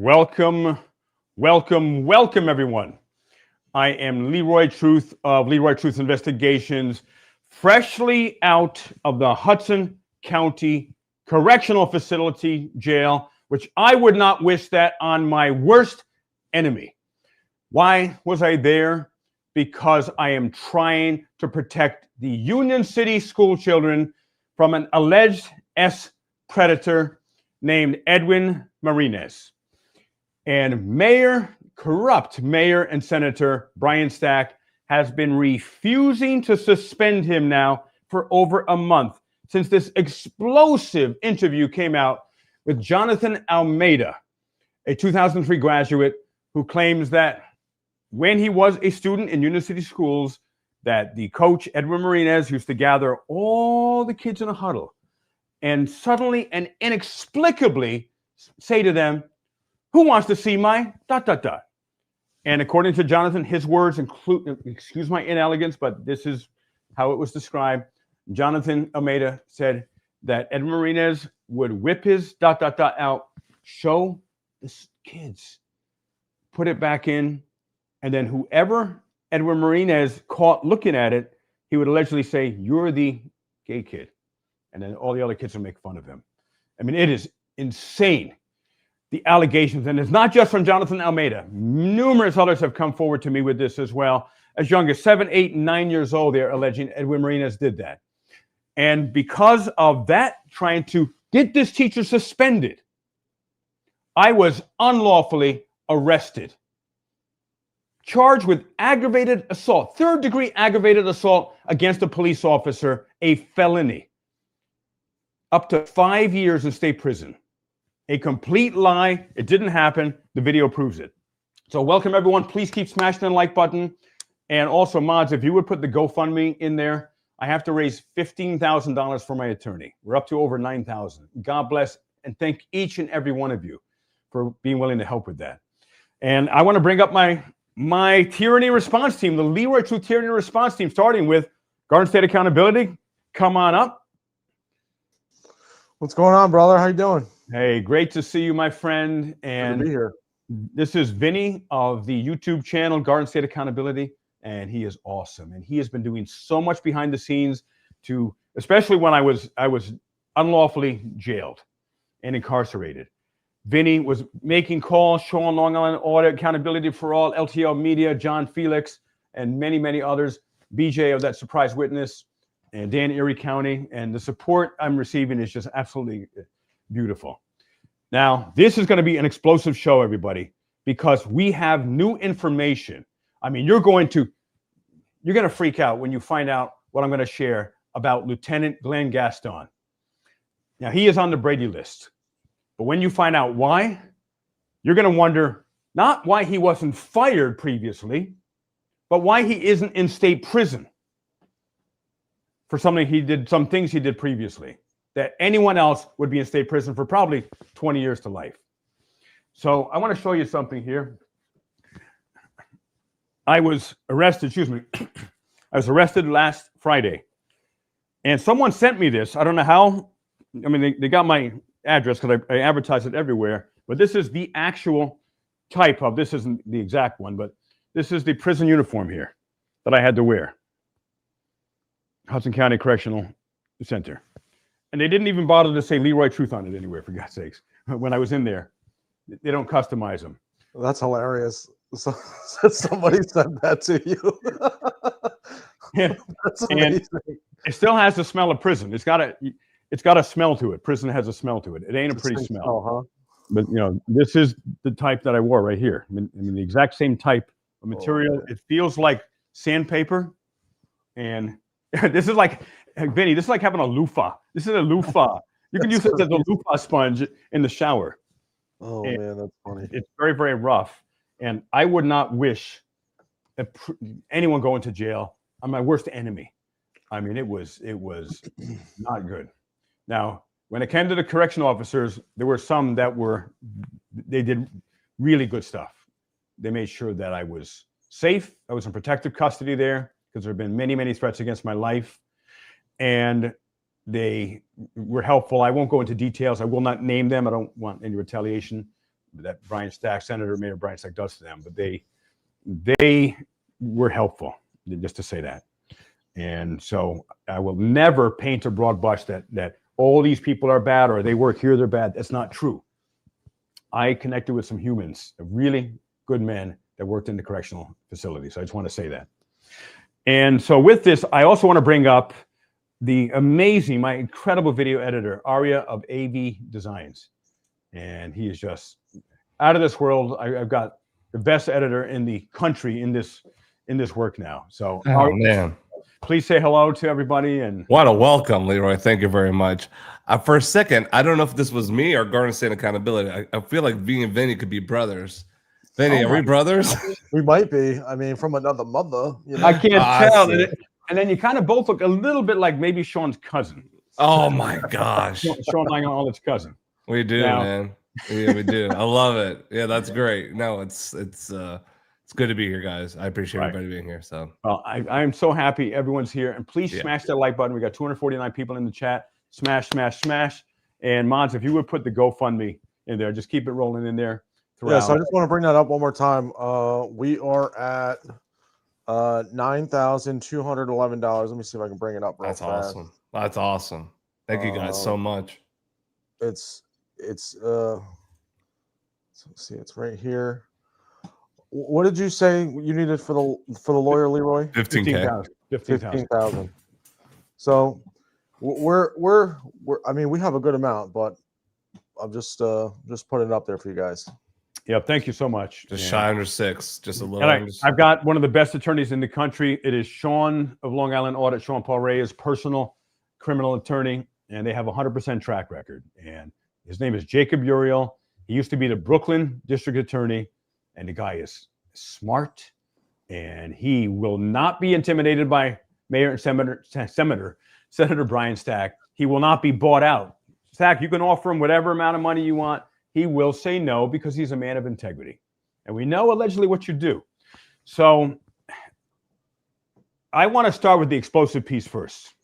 Welcome, welcome, everyone. I am Leroy Truth of Leroy Truth Investigations, freshly out of the Hudson County Correctional Facility jail, which I would not wish that on my worst enemy. Why was I there? Because I am trying to protect the Union City school children from an alleged predator named Edwin Marinez. And corrupt Mayor and Senator Brian Stack has been refusing to suspend him now for over a month since this explosive interview came out with Jonathan Almeida, a 2003 graduate who claims that when he was a student in Union City schools, that the coach, Edwin Marinez, used to gather all the kids in a huddle and suddenly and inexplicably say to them, "Who wants to see my ... And according to Jonathan, his words include, excuse my inelegance, but this is how it was described. Jonathan Almeida said that Edwin Marinez would whip his ... out, show the kids, put it back in, and then whoever Edwin Marinez caught looking at it, he would allegedly say, "You're the gay kid." And then all the other kids would make fun of him. I mean, it is insane, the allegations. And it's not just from Jonathan Almeida. Numerous others have come forward to me with this as well. As young as 7, 8, and 9 years old, they're alleging Edwin Marinez did that. And because of that, trying to get this teacher suspended, I was unlawfully arrested, charged with aggravated assault, third-degree aggravated assault against a police officer, a felony, up to 5 years in state prison. A complete lie. It didn't happen. The video proves it. So welcome, everyone. Please keep smashing the like button. And also, mods, if you would put the GoFundMe in there, I have to raise $15,000 for my attorney. We're up to over 9,000. God bless and thank each and every one of you for being willing to help with that. And I want to bring up my tyranny response team, the Leroy Truth Tyranny Response Team, starting with Garden State Accountability. Come on up. What's going on, brother? How you doing? Hey, great to see you, my friend. And good to be here. This is Vinny of the YouTube channel Garden State Accountability, and he is awesome. And he has been doing so much behind the scenes to, especially when I was unlawfully jailed and incarcerated. Vinny was making calls, showing Long Island Audit, Accountability for All, LTL Media, John Felix, and many, many others. BJ of that Surprise Witness, and Dan Erie County. And the support I'm receiving is just absolutely beautiful. Now, this is going to be an explosive show, everybody, because we have new information. I mean, you're going to freak out when you find out what I'm going to share about Lieutenant Glenn Gaston. Now, he is on the Brady list. But when you find out why, you're going to wonder not why he wasn't fired previously, but why he isn't in state prison for some things he did previously, that anyone else would be in state prison for probably 20 years to life. So I want to show you something here. I was arrested last Friday, and someone sent me this. I don't know how. I mean, they got my address because I advertise it everywhere, but this is the actual type of, this isn't the exact one, but this is the prison uniform here that I had to wear. Hudson County Correctional Center. And they didn't even bother to say Leroy Truth on it anywhere, for God's sakes. When I was in there, they don't customize them. That's hilarious. So, somebody said that to you. Yeah. That's amazing. And it still has the smell of prison. It's got a smell to it. Prison has a smell to it. It ain't a pretty smell. Huh? But this is the type that I wore right here. I mean the exact same type of material. It feels like sandpaper. And this is like, Vinny, this is like having a loofah. This is a loofah. You can use it as a loofah sponge in the shower. Oh, and man, that's funny. It's very, very rough. And I would not wish anyone going to jail. I'm my worst enemy. I mean, it was not good. Now, when it came to the correctional officers, there were some that they did really good stuff. They made sure that I was safe. I was in protective custody there because there have been many, many threats against my life. And they were helpful. I won't go into details. I will not name them. I don't want any retaliation. that Brian Stack, Senator Mayor Brian Stack, does to them. But they were helpful, just to say that. And so I will never paint a broad brush that all these people are bad or they work here, they're bad. That's not true. I connected with some humans, really good men that worked in the correctional facility. So I just want to say that. And so with this, I also want to bring up the amazing, my incredible video editor, Aria of AV Designs. And he is just out of this world. I've got the best editor in the country in this work now. So man, please say hello to everybody. And what a welcome, Leroy. Thank you very much. For a second, I don't know if this was me or Garden State Accountability. I feel like V and Vinny could be brothers. Vinny, are we brothers? We might be. I mean, from another mother. You know? I can't tell. And then you kind of both look a little bit like maybe Sean's cousin. Oh my gosh. Sean Langholt's cousin. We do, man. Yeah, we do. I love it. Yeah, that's great. No, it's good to be here, guys. I appreciate everybody being here. So, well, I'm so happy everyone's here, and please smash that like button. We got 249 people in the chat. Smash, smash, smash. And Mons, if you would put the GoFundMe in there, just keep it rolling in there. Yeah, so I just want to bring that up one more time. We are at $9,211. Let me see if I can bring it up. That's awesome. That's awesome. Thank you guys so much. It's let's see, it's right here. What did you say you needed for the lawyer, Leroy? 15,000. 15,000. So we're I mean, we have a good amount, but I'm just putting it up there for you guys. Yeah, thank you so much. Just shy under 6, just a little. And I've got one of the best attorneys in the country. It is Sean of Long Island Audit. Sean Paul Ray is personal criminal attorney, and they have a 100% track record. And his name is Jacob Uriel. He used to be the Brooklyn district attorney, and the guy is smart, and he will not be intimidated by Mayor and Senator Brian Stack. He will not be bought out. Stack, you can offer him whatever amount of money you want. He will say no because he's a man of integrity. And we know allegedly what you do. So I want to start with the explosive piece first.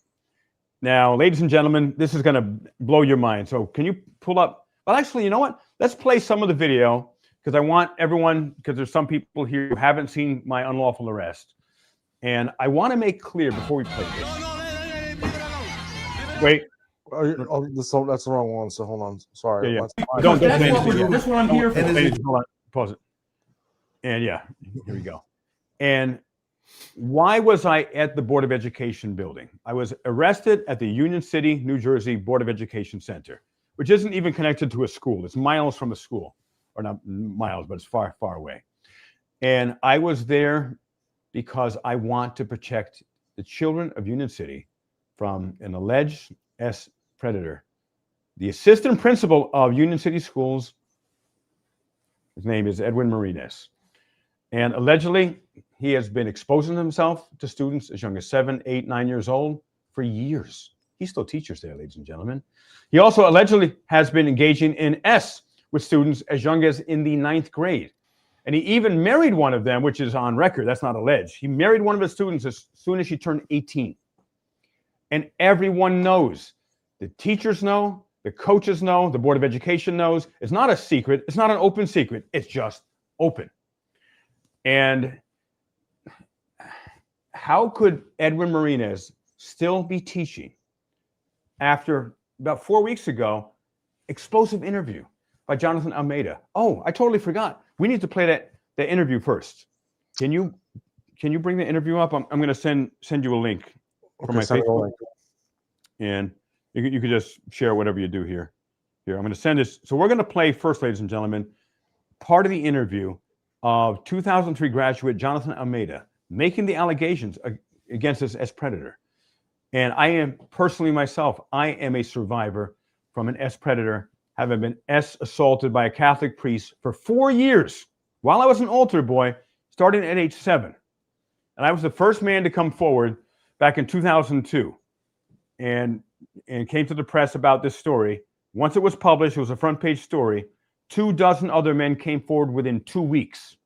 Now, ladies and gentlemen, this is going to blow your mind. So can you pull up? Well, actually, you know what? Let's play some of the video because I want everyone, because there's some people here who haven't seen my unlawful arrest. And I want to make clear before we play this. Wait. Oh, that's the wrong one. So hold on. Sorry. Yeah. Don't this one I'm here for. Hold on. Pause it. And yeah, here we go. And why was I at the Board of Education building? I was arrested at the Union City, New Jersey Board of Education Center, which isn't even connected to a school. It's miles from a school, or not miles, but it's far, far away. And I was there because I want to protect the children of Union City from an alleged predator. The assistant principal of Union City Schools, his name is Edwin Martinez. And allegedly, he has been exposing himself to students as young as 7, 8, 9 years old for years. He still teaches there, ladies and gentlemen. He also allegedly has been engaging in with students as young as in the 9th grade. And he even married one of them, which is on record. That's not alleged. He married one of his students as soon as she turned 18. And everyone knows. The teachers know, the coaches know, the Board of Education knows. It's not a secret. It's not an open secret. It's just open. And how could Edwin Martinez still be teaching after about 4 weeks ago, explosive interview by Jonathan Almeida? Oh, I totally forgot. We need to play that interview first. Can you bring the interview up? I'm going to send you a link from my Facebook. And you could just share whatever you do here. Here, I'm going to send this. So we're going to play first, ladies and gentlemen, part of the interview of 2003 graduate Jonathan Almeida making the allegations against us as predator. And I am personally myself, I am a survivor from an predator, having been assaulted by a Catholic priest for 4 years while I was an altar boy, starting at age 7. And I was the first man to come forward back in 2002 and came to the press about this story. Once it was published, it was a front page story. 24 other men came forward within 2 weeks.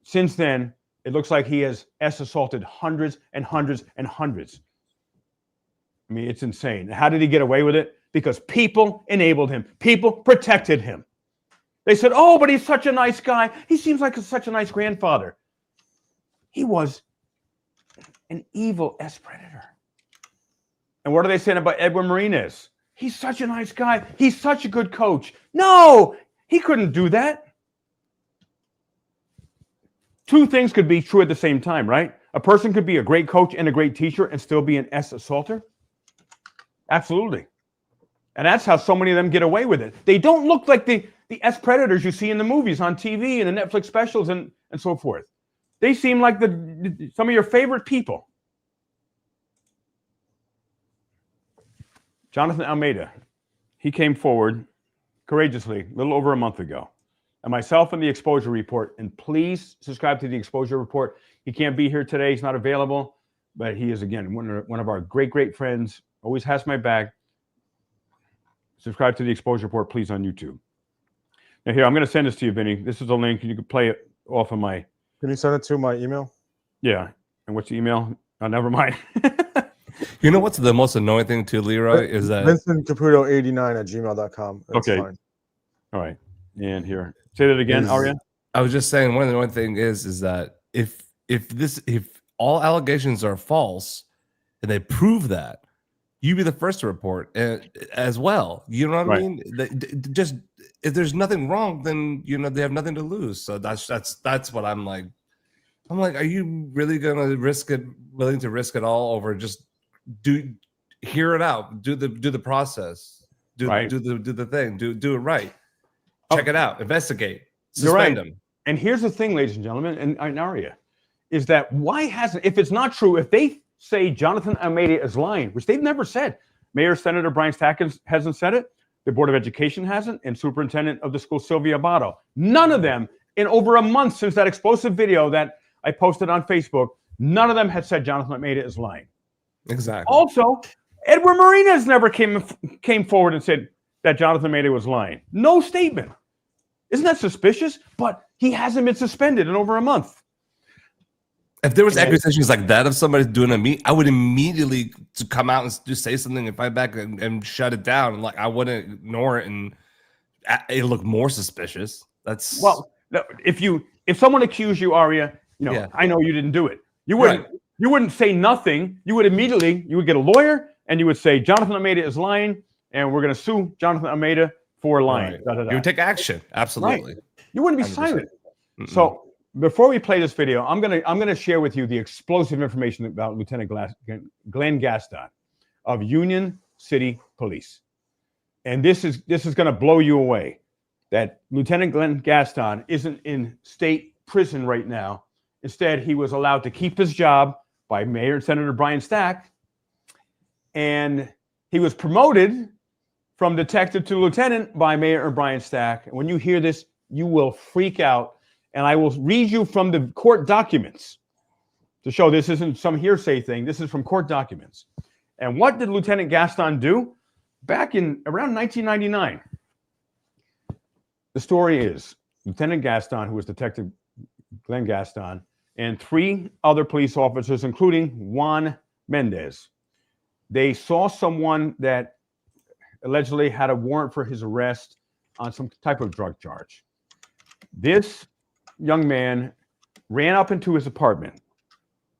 Since then, it looks like he has assaulted hundreds and hundreds and hundreds. I mean, it's insane. How did he get away with it? Because people enabled him. People protected him. They said, oh, but he's such a nice guy. He seems like such a nice grandfather. He was an evil predator. And what are they saying about Edwin Martinez? He's such a nice guy. He's such a good coach. No, he couldn't do that. Two things could be true at the same time, right? A person could be a great coach and a great teacher and still be an assaulter. Absolutely. And that's how so many of them get away with it. They don't look like the predators you see in the movies, on TV, and the Netflix specials, and so forth. They seem like some of your favorite people. Jonathan Almeida, he came forward courageously a little over a month ago. And myself and the Exposure Report, and please subscribe to the Exposure Report. He can't be here today. He's not available, but he is, again, one of our great, great friends, always has my back. Subscribe to the Exposure Report, please, on YouTube. Now, here, I'm going to send this to you, Vinny. This is a link. You can play it off of my... Can you send it to my email? Yeah. And what's the email? Oh, never mind. You know what's the most annoying thing to Leroy is that VincentCaputo89@gmail.com. Okay. Fine. All right. And here. Say that again, Arya. I was just saying one of the only thing is that if all allegations are false and they prove that, you be the first to report as well. You know what I mean? Just if there's nothing wrong, then they have nothing to lose. So that's what I'm like. I'm like, are you really gonna willing to risk it all over just hear it out, do the process, do the thing, do it right, check it out, investigate, suspend them. And here's the thing, ladies and gentlemen, and Arya, is that why hasn't, if it's not true, if they say Jonathan Almeida is lying, which they've never said, Mayor Senator Brian Stack hasn't said it, the Board of Education hasn't, and Superintendent of the school, Sylvia Abato, none of them in over a month since that explosive video that I posted on Facebook, none of them had said Jonathan Almeida is lying. Exactly. Also, Edwin Martinez never came forward and said that Jonathan Almeida was lying. No statement. Isn't that suspicious? But he hasn't been suspended in over a month. If there was accusations like that of somebody doing to me, I would immediately come out and just say something and fight back and shut it down. Like I wouldn't ignore it, and it looked more suspicious. That's if someone accused you, Arya, I know you didn't do it. You wouldn't. Right. You wouldn't say nothing. You would get a lawyer and you would say, Jonathan Almeida is lying and we're going to sue Jonathan Almeida for lying. Right. You would take action. Absolutely. Right. You wouldn't be 100%. Silent. Mm-mm. So before we play this video, I'm going to share with you the explosive information about Lieutenant Glenn Gaston of Union City Police. And this is going to blow you away that Lieutenant Glenn Gaston isn't in state prison right now. Instead, he was allowed to keep his job by Mayor and Senator Brian Stack, and he was promoted from detective to lieutenant by Mayor Brian Stack. And when you hear this, you will freak out. And I will read you from the court documents to show this isn't some hearsay thing. This is from court documents. And what did Lieutenant Gaston do? Back in around 1999, the story is Lieutenant Gaston, who was Detective Glenn Gaston, and 3 other police officers, including Juan Mendez. They saw someone that allegedly had a warrant for his arrest on some type of drug charge. This young man ran up into his apartment.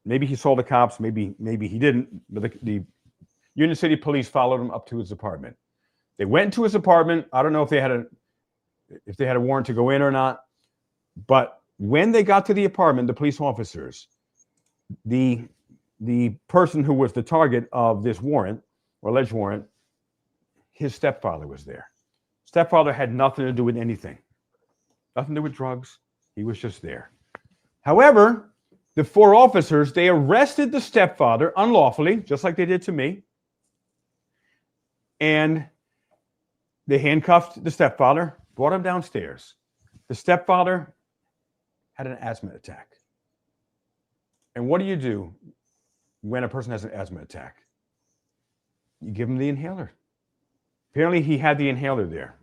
Maybe he saw the cops, maybe he didn't, but the Union City Police followed him up to his apartment. They went into his apartment. I don't know if they had a warrant to go in or not, but when they got to the apartment, the police officers, the person who was the target of this warrant, or alleged warrant, his stepfather was there. Stepfather had nothing to do with anything. Nothing to do with drugs. He was just there. However, the 4 officers, they arrested the stepfather unlawfully, just like they did to me. And they handcuffed the stepfather, brought him downstairs. The stepfather had an asthma attack. And what do you do when a person has an asthma attack? You give him the inhaler. Apparently, he had the inhaler there.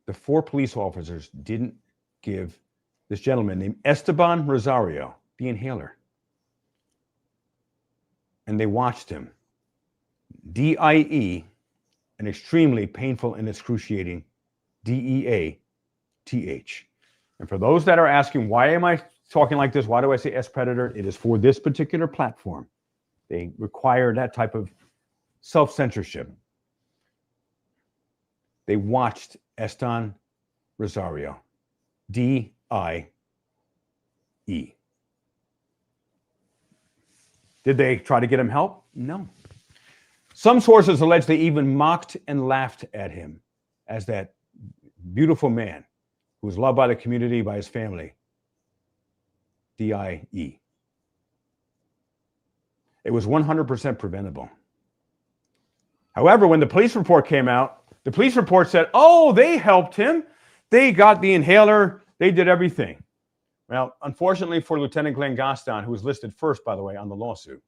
The 4 police officers didn't give this gentleman named Esteban Rosario the inhaler. And they watched him, DIE, an extremely painful and excruciating DEATH. And for those that are asking, why am I talking like this? Why do I say S predator? It is for this particular platform. They require that type of self-censorship. They watched Eston Rosario, DIE. Did they try to get him help? No. Some sources allege they even mocked and laughed at him as that beautiful man who was loved by the community, by his family. DIE. It was 100% preventable. However, when the police report came out, the police report said, oh, they helped him. They got the inhaler. They did everything. Well, unfortunately for Lieutenant Glenn Gaston, who was listed first, by the way, on the lawsuit,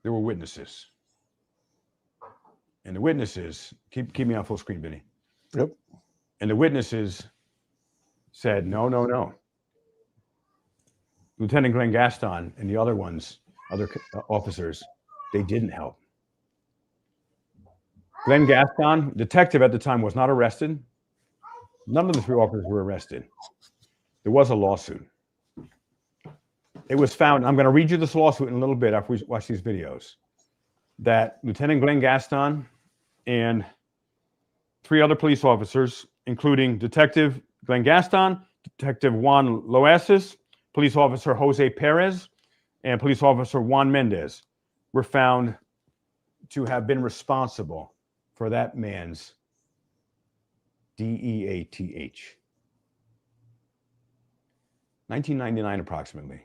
there were witnesses. And the witnesses, keep me on full screen, Vinny. Yep. And the witnesses said, no, no, no. Lieutenant Glenn Gaston and the other ones, other officers, they didn't help. Glenn Gaston, detective at the time, was not arrested. None of the 3 officers were arrested. There was a lawsuit. It was found, I'm going to read you this lawsuit in a little bit after we watch these videos, that Lieutenant Glenn Gaston and 3 other police officers, including Detective Glenn Gaston, Detective Juan Loasis, Police Officer Jose Perez, and Police Officer Juan Mendez, were found to have been responsible for that man's DEATH. 1999 approximately.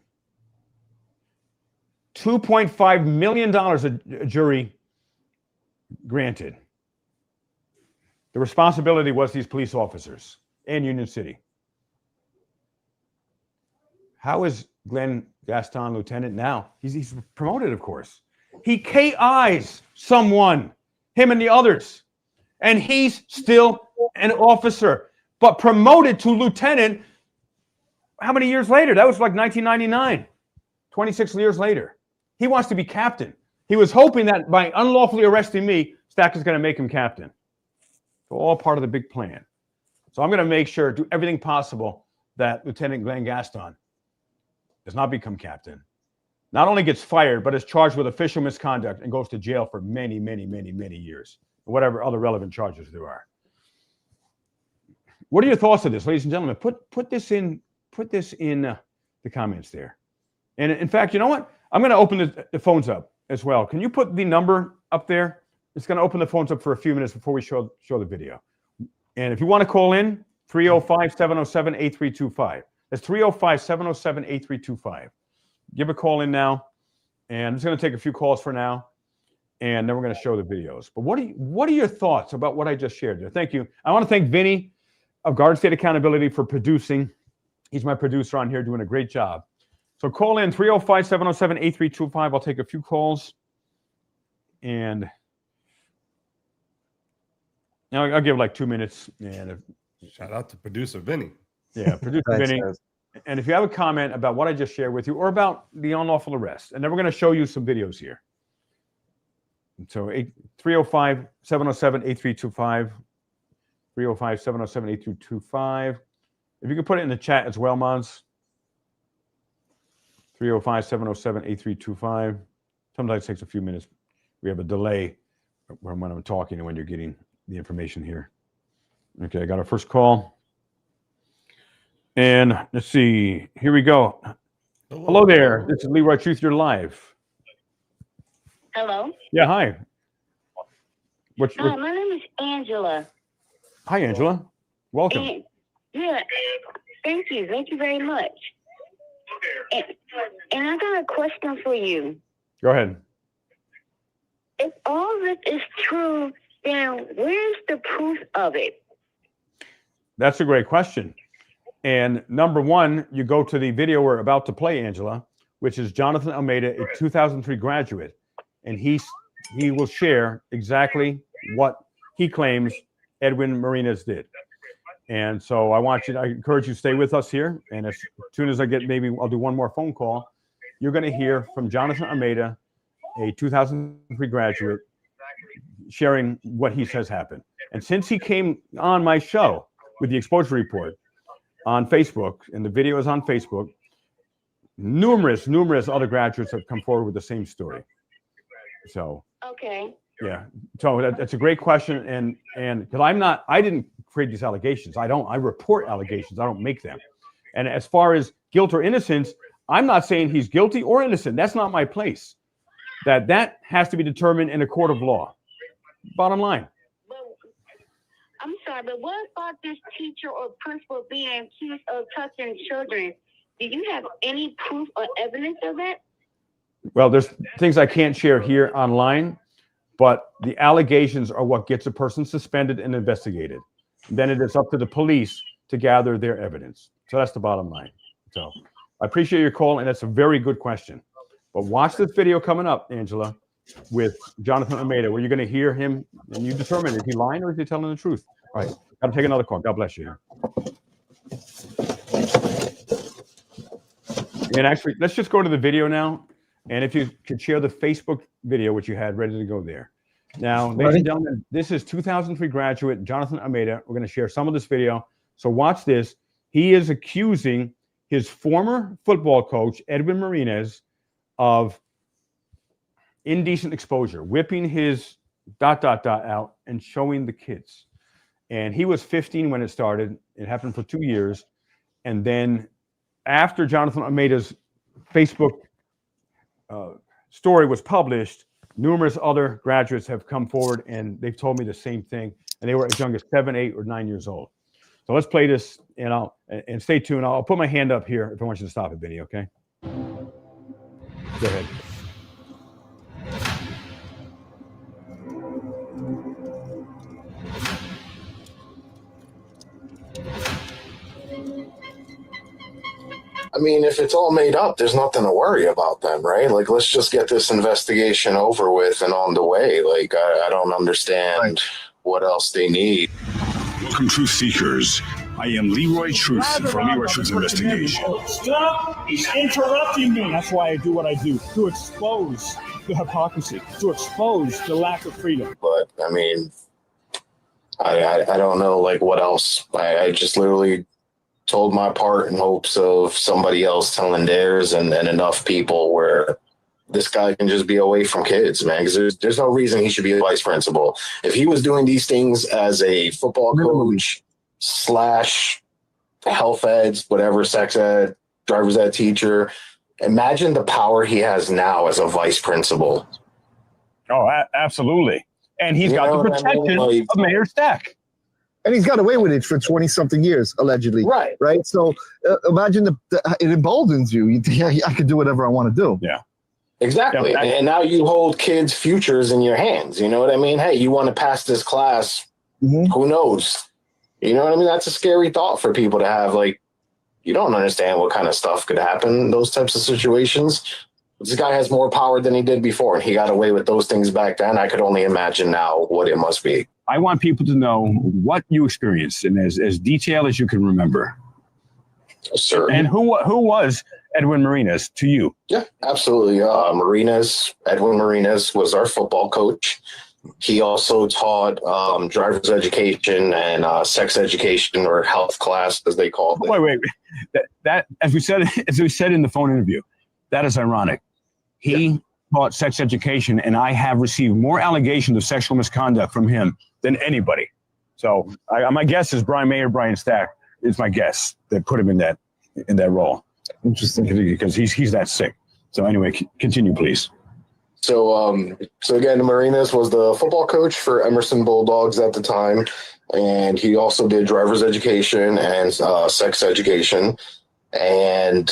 $2.5 million a jury granted. The responsibility was these police officers and Union City. How is Glenn Gaston lieutenant now? He's promoted, of course. He KIs someone, him and the others, and he's still an officer, but promoted to lieutenant how many years later? That was like 1999, 26 years later. He wants to be captain. He was hoping that by unlawfully arresting me, Stack is going to make him captain. It's all part of the big plan. So I'm going to make sure, do everything possible that Lieutenant Glenn Gaston does not become captain. Not only gets fired, but is charged with official misconduct and goes to jail for many, many, many, many years. Whatever other relevant charges there are. What are your thoughts of this, ladies and gentlemen? Put this in the comments there. And in fact, you know what? I'm going to open the phones up as well. Can you put the number up there? It's going to open the phones up for a few minutes before we show the video. And if you want to call in, 305-707-8325. That's 305-707-8325. Give a call in now. And I'm just going to take a few calls for now. And then we're going to show the videos. But what are your thoughts about what I just shared there? Thank you. I want to thank Vinny of Garden State Accountability for producing. He's my producer on here, doing a great job. So call in 305-707-8325. I'll take a few calls. And now I'll give like 2 minutes. And shout out to producer Vinny. Yeah, producer Vinny. Guys. And if you have a comment about what I just shared with you or about the unlawful arrest, and then we're going to show you some videos here. So 305-707-8325. 305-707-8325. If you can put it in the chat as well, Mons. 305-707-8325. Sometimes it takes a few minutes. We have a delay when I'm talking and when you're getting the information here. Okay, I got our first call. And let's see. Here we go. Hello there. This is Leroy Truth. You're live. Hello. Yeah, hi. Hi, my name is Angela. Hi, Angela. Welcome. Yeah, thank you. Thank you very much. And I got a question for you. Go ahead. If all this is true, then where's the proof of it? That's a great question. And number one, you go to the video we're about to play, Angela, which is Jonathan Almeida, a 2003 graduate. And he will share exactly what he claims Edwin Marinas did. And so I encourage you to stay with us here. And as soon as I get, maybe I'll do one more phone call, you're going to hear from Jonathan Almeida, a 2003 graduate, sharing what he says happened. And since he came on my show with the exposure report on Facebook, and the video is on Facebook, numerous other graduates have come forward with the same story. So Okay. yeah, so that's a great question, and because I didn't create these allegations. I report allegations. I don't make them. And as far as guilt or innocence, I'm not saying he's guilty or innocent. That's not my place. That has to be determined in a court of law. Bottom line. But I'm sorry, but what about this teacher or principal being accused of touching children? Do you have any proof or evidence of that? Well, there's things I can't share here online, but the allegations are what gets a person suspended and investigated. Then it is up to the police to gather their evidence. So that's the bottom line. So I appreciate your call, and that's a very good question. But watch this video coming up, Angela, with Jonathan Almeida, where you're going to hear him, and you determine is he lying or is he telling the truth. All right, got to take another call. God bless you. And actually, let's just go to the video now. And if you could share the Facebook video, which you had ready to go there. Now, ladies and gentlemen, this is 2003 graduate Jonathan Almeida. We're going to share some of this video. So watch this. He is accusing his former football coach, Edwin Marinez, of indecent exposure, whipping his ... out and showing the kids. And he was 15 when it started. It happened for 2 years. And then after Jonathan Almeida's Facebook story was published, numerous other graduates have come forward and they've told me the same thing. And they were as young as 7, 8, or 9 years old. So let's play this, and stay tuned. I'll put my hand up here if I want you to stop it, Vinny, okay? Go ahead. I mean, if it's all made up, there's nothing to worry about then, right? Like, let's just get this investigation over with and on the way. Like, I don't understand what else they need. Welcome, Truth Seekers. I am Leroy Truth from Leroy Truth Investigation. Stop! He's interrupting me. That's why I do what I do, to expose the hypocrisy, to expose the lack of freedom. But, I mean, I don't know, like, what else. I just literally told my part in hopes of somebody else telling theirs, and then enough people where this guy can just be away from kids, man, because there's no reason he should be a vice principal. If he was doing these things as a football coach / health eds, whatever, sex ed, driver's ed teacher, imagine the power he has now as a vice principal. Oh, absolutely. And he's got the protection of Mayor Stack. And he's got away with it for 20-something years, allegedly. Right. Right. So imagine it emboldens you. I could do whatever I want to do. Yeah. Exactly. Yeah, and now you hold kids' futures in your hands. You know what I mean? Hey, you want to pass this class? Mm-hmm. Who knows? You know what I mean? That's a scary thought for people to have. Like, you don't understand what kind of stuff could happen in those types of situations. This guy has more power than he did before, and he got away with those things back then. I could only imagine now what it must be. I want people to know what you experienced, and as detailed as you can remember. Sure. And who was Edwin Marinez to you? Yeah, absolutely. Edwin Marinez was our football coach. He also taught driver's education and sex education, or health class, as they call it. Wait. That as we said in the phone interview, that is ironic. He taught sex education, and I have received more allegations of sexual misconduct from him than anybody. So my guess is Brian Stack is my guess that put him in that role. Interesting, because he's that sick. So anyway, continue, please. So again, Marinez was the football coach for Emerson Bulldogs at the time, and he also did driver's education and sex education. And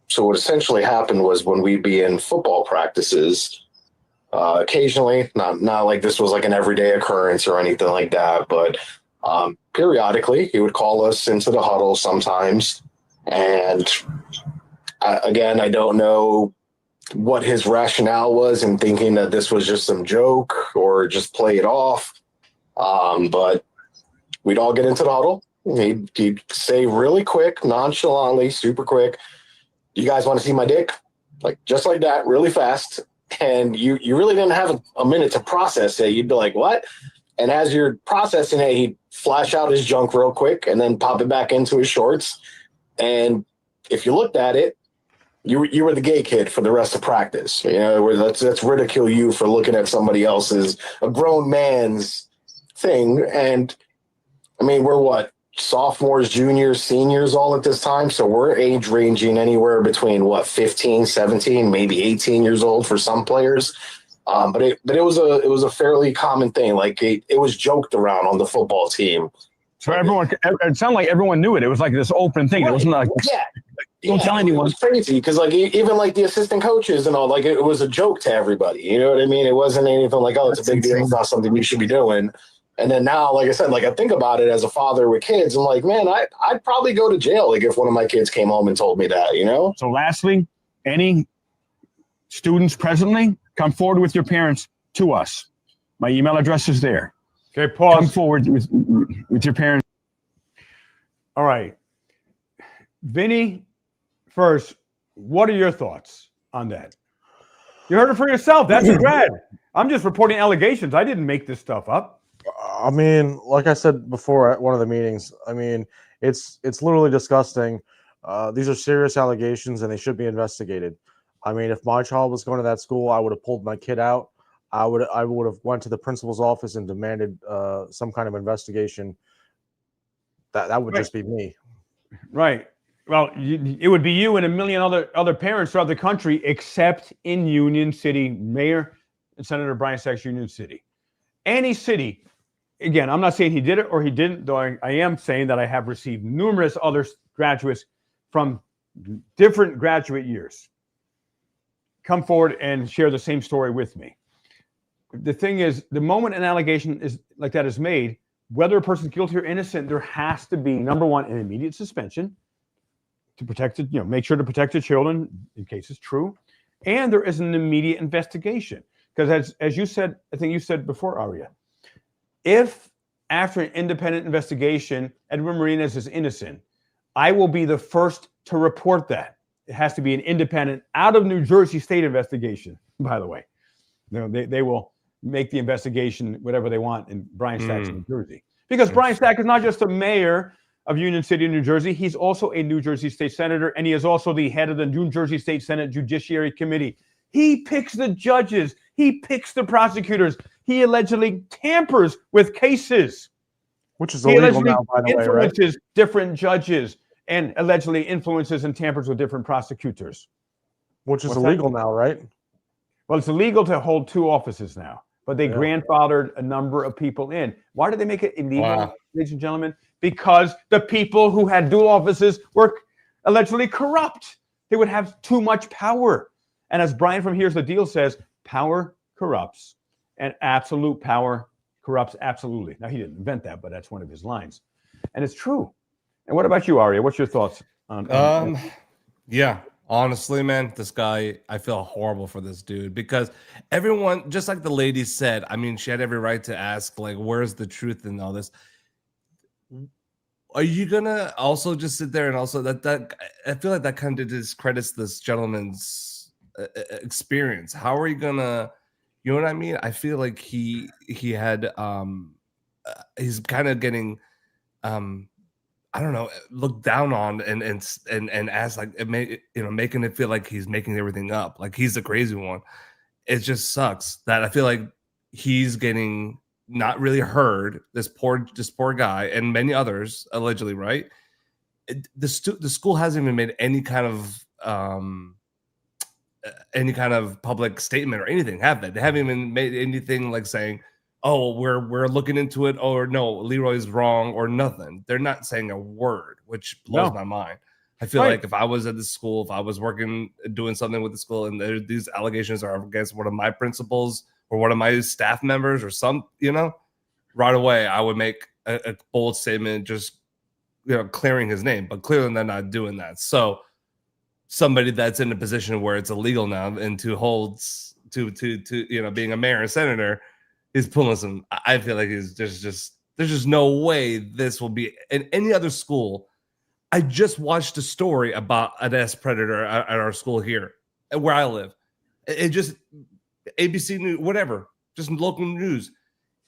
so what essentially happened was, when we'd be in football practices, occasionally, not like this was like an everyday occurrence or anything like that, but periodically he would call us into the huddle sometimes. And again, I don't know what his rationale was in thinking that this was just some joke or just play it off. But we'd all get into the huddle. He'd say really quick, nonchalantly, super quick, "You guys want to see my dick?" Like, just like that, really fast. and you really didn't have a minute to process it. You'd be like, what? And as you're processing it, he'd flash out his junk real quick and then pop it back into his shorts. And if you looked at it, you were the gay kid for the rest of practice. You know, let's ridicule you for looking at somebody else's, a grown man's thing. And I mean, we're what, sophomores, juniors, seniors all at this time. So we're age ranging anywhere between 15, 17, maybe 18 years old for some players. But it was a fairly common thing. Like it was joked around on the football team. So it sounded like everyone knew it. It was like this open thing. It wasn't like, don't tell anyone. It was crazy because like even like the assistant coaches and all, like it was a joke to everybody. You know what I mean? It wasn't anything like, oh, it's a big deal. It's not something you should be doing. And then now, like I said, like I think about it as a father with kids. I'm like, man, I'd probably go to jail like if one of my kids came home and told me that, you know? So lastly, any students presently, come forward with your parents to us. My email address is there. Okay, pause. Come forward with your parents. All right. Vinny, first, what are your thoughts on that? You heard it for yourself. That's a grad. I'm just reporting allegations. I didn't make this stuff up. I mean, like I said before at one of the meetings, I mean, it's literally disgusting. These are serious allegations and they should be investigated. I mean, if my child was going to that school, I would have pulled my kid out. I would have went to the principal's office and demanded some kind of investigation. That would just be me. Right. Well, it would be you and a million other parents throughout the country, except in Union City, Mayor and Senator Brian Sachs, Union City. Any city, again, I'm not saying he did it or he didn't, though I am saying that I have received numerous other graduates from different graduate years come forward and share the same story with me. The thing is, the moment an allegation is like that is made, whether a person's guilty or innocent, there has to be, number one, an immediate suspension to protect it, make sure to protect the children in case it's true. And there is an immediate investigation. Because as you said, I think you said before, Aria, if after an independent investigation, Edward Marinas is innocent, I will be the first to report that. It has to be an independent, out of New Jersey state investigation, by the way. They will make the investigation whatever they want in Brian Stack, New Jersey. Because Brian Stack is not just the mayor of Union City, New Jersey. He's also a New Jersey state senator, and he is also the head of the New Jersey State Senate Judiciary Committee. He picks the judges. He picks the prosecutors. He allegedly tampers with cases. Which is illegal now, by the way, right? Influences different judges and allegedly influences and tampers with different prosecutors. Which is illegal now, right? Well, it's illegal to hold two offices now, but they grandfathered a number of people in. Why did they make it illegal, ladies and gentlemen? Because the people who had dual offices were allegedly corrupt. They would have too much power. And as Brian from Here's the Deal says, power corrupts, and absolute power corrupts absolutely. Now, he didn't invent that, but that's one of his lines. And it's true. And what about you, Aria? What's your thoughts on yeah, honestly, man, this guy, I feel horrible for this dude because everyone, just like the lady said, I mean, she had every right to ask, like, where's the truth in all this? Are you gonna also just sit there and also that I feel like that kind of discredits this gentleman's experience. How are you gonna, you know what I mean? I feel like he had he's kind of getting I don't know, looked down on and asked, like, making it feel like he's making everything up, like he's the crazy one. It just sucks that I feel like he's getting not really heard. This poor guy and many others allegedly, right? The school hasn't even made any kind of public statement or anything, have they? They haven't even made anything like saying, oh, we're looking into it, or no, Leroy's wrong, or nothing. They're not saying a word, which blows my mind. I feel like if I was at the school, if I was doing something with the school, and these allegations are against one of my principals or one of my staff members or some, right away, I would make a bold statement, just, clearing his name. But clearly they're not doing that. So somebody that's in a position where it's illegal now and to being a mayor and senator, is pulling some. I feel like there's just no way this will be in any other school. I just watched a story about an S predator at our school here, where I live. It just ABC News, whatever, just local news.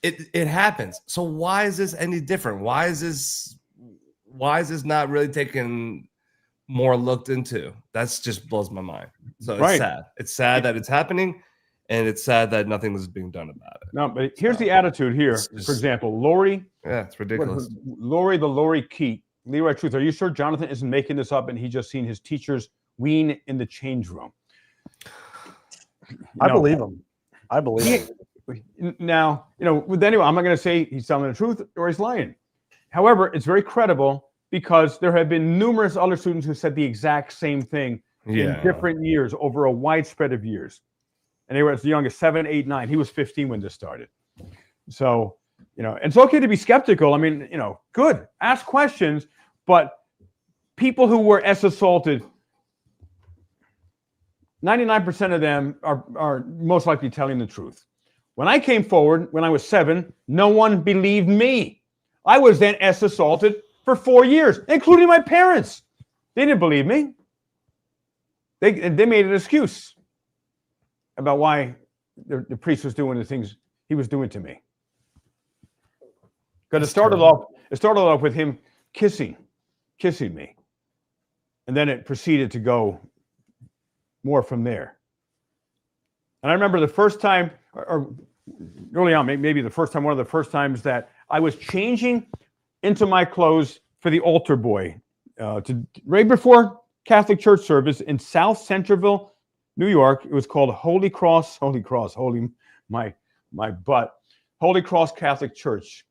It happens. So why is this any different? Why is this not really taken more looked into? That's just blows my mind. So it's sad. It's sad that it's happening, and it's sad that nothing is being done about it. No, but here's the attitude here. For example, Lori. Yeah, it's ridiculous. Lori Keat, Leroy Truth. Are you sure Jonathan isn't making this up and he just seen his teachers wean in the change room? I believe him. I believe him. Now, with anyone, I'm not going to say he's telling the truth or he's lying. However, it's very credible because there have been numerous other students who said the exact same thing in different years over a wide spread of years. And they were as young as 7, 8, 9. He was 15 when this started. So, it's okay to be skeptical. I mean, good. Ask questions, but people who were assaulted, 99% of them are most likely telling the truth. When I came forward, when I was 7, no one believed me. I was then assaulted for 4 years, including my parents. They didn't believe me. They made an excuse about why the priest was doing the things he was doing to me. Because it started off with him kissing me. And then it proceeded to go more from there. And I remember the first time, or early on, maybe the first time, one of the first times that I was changing into my clothes for the altar boy, right before Catholic church service in South Centerville, New York. It was called Holy Cross Catholic Church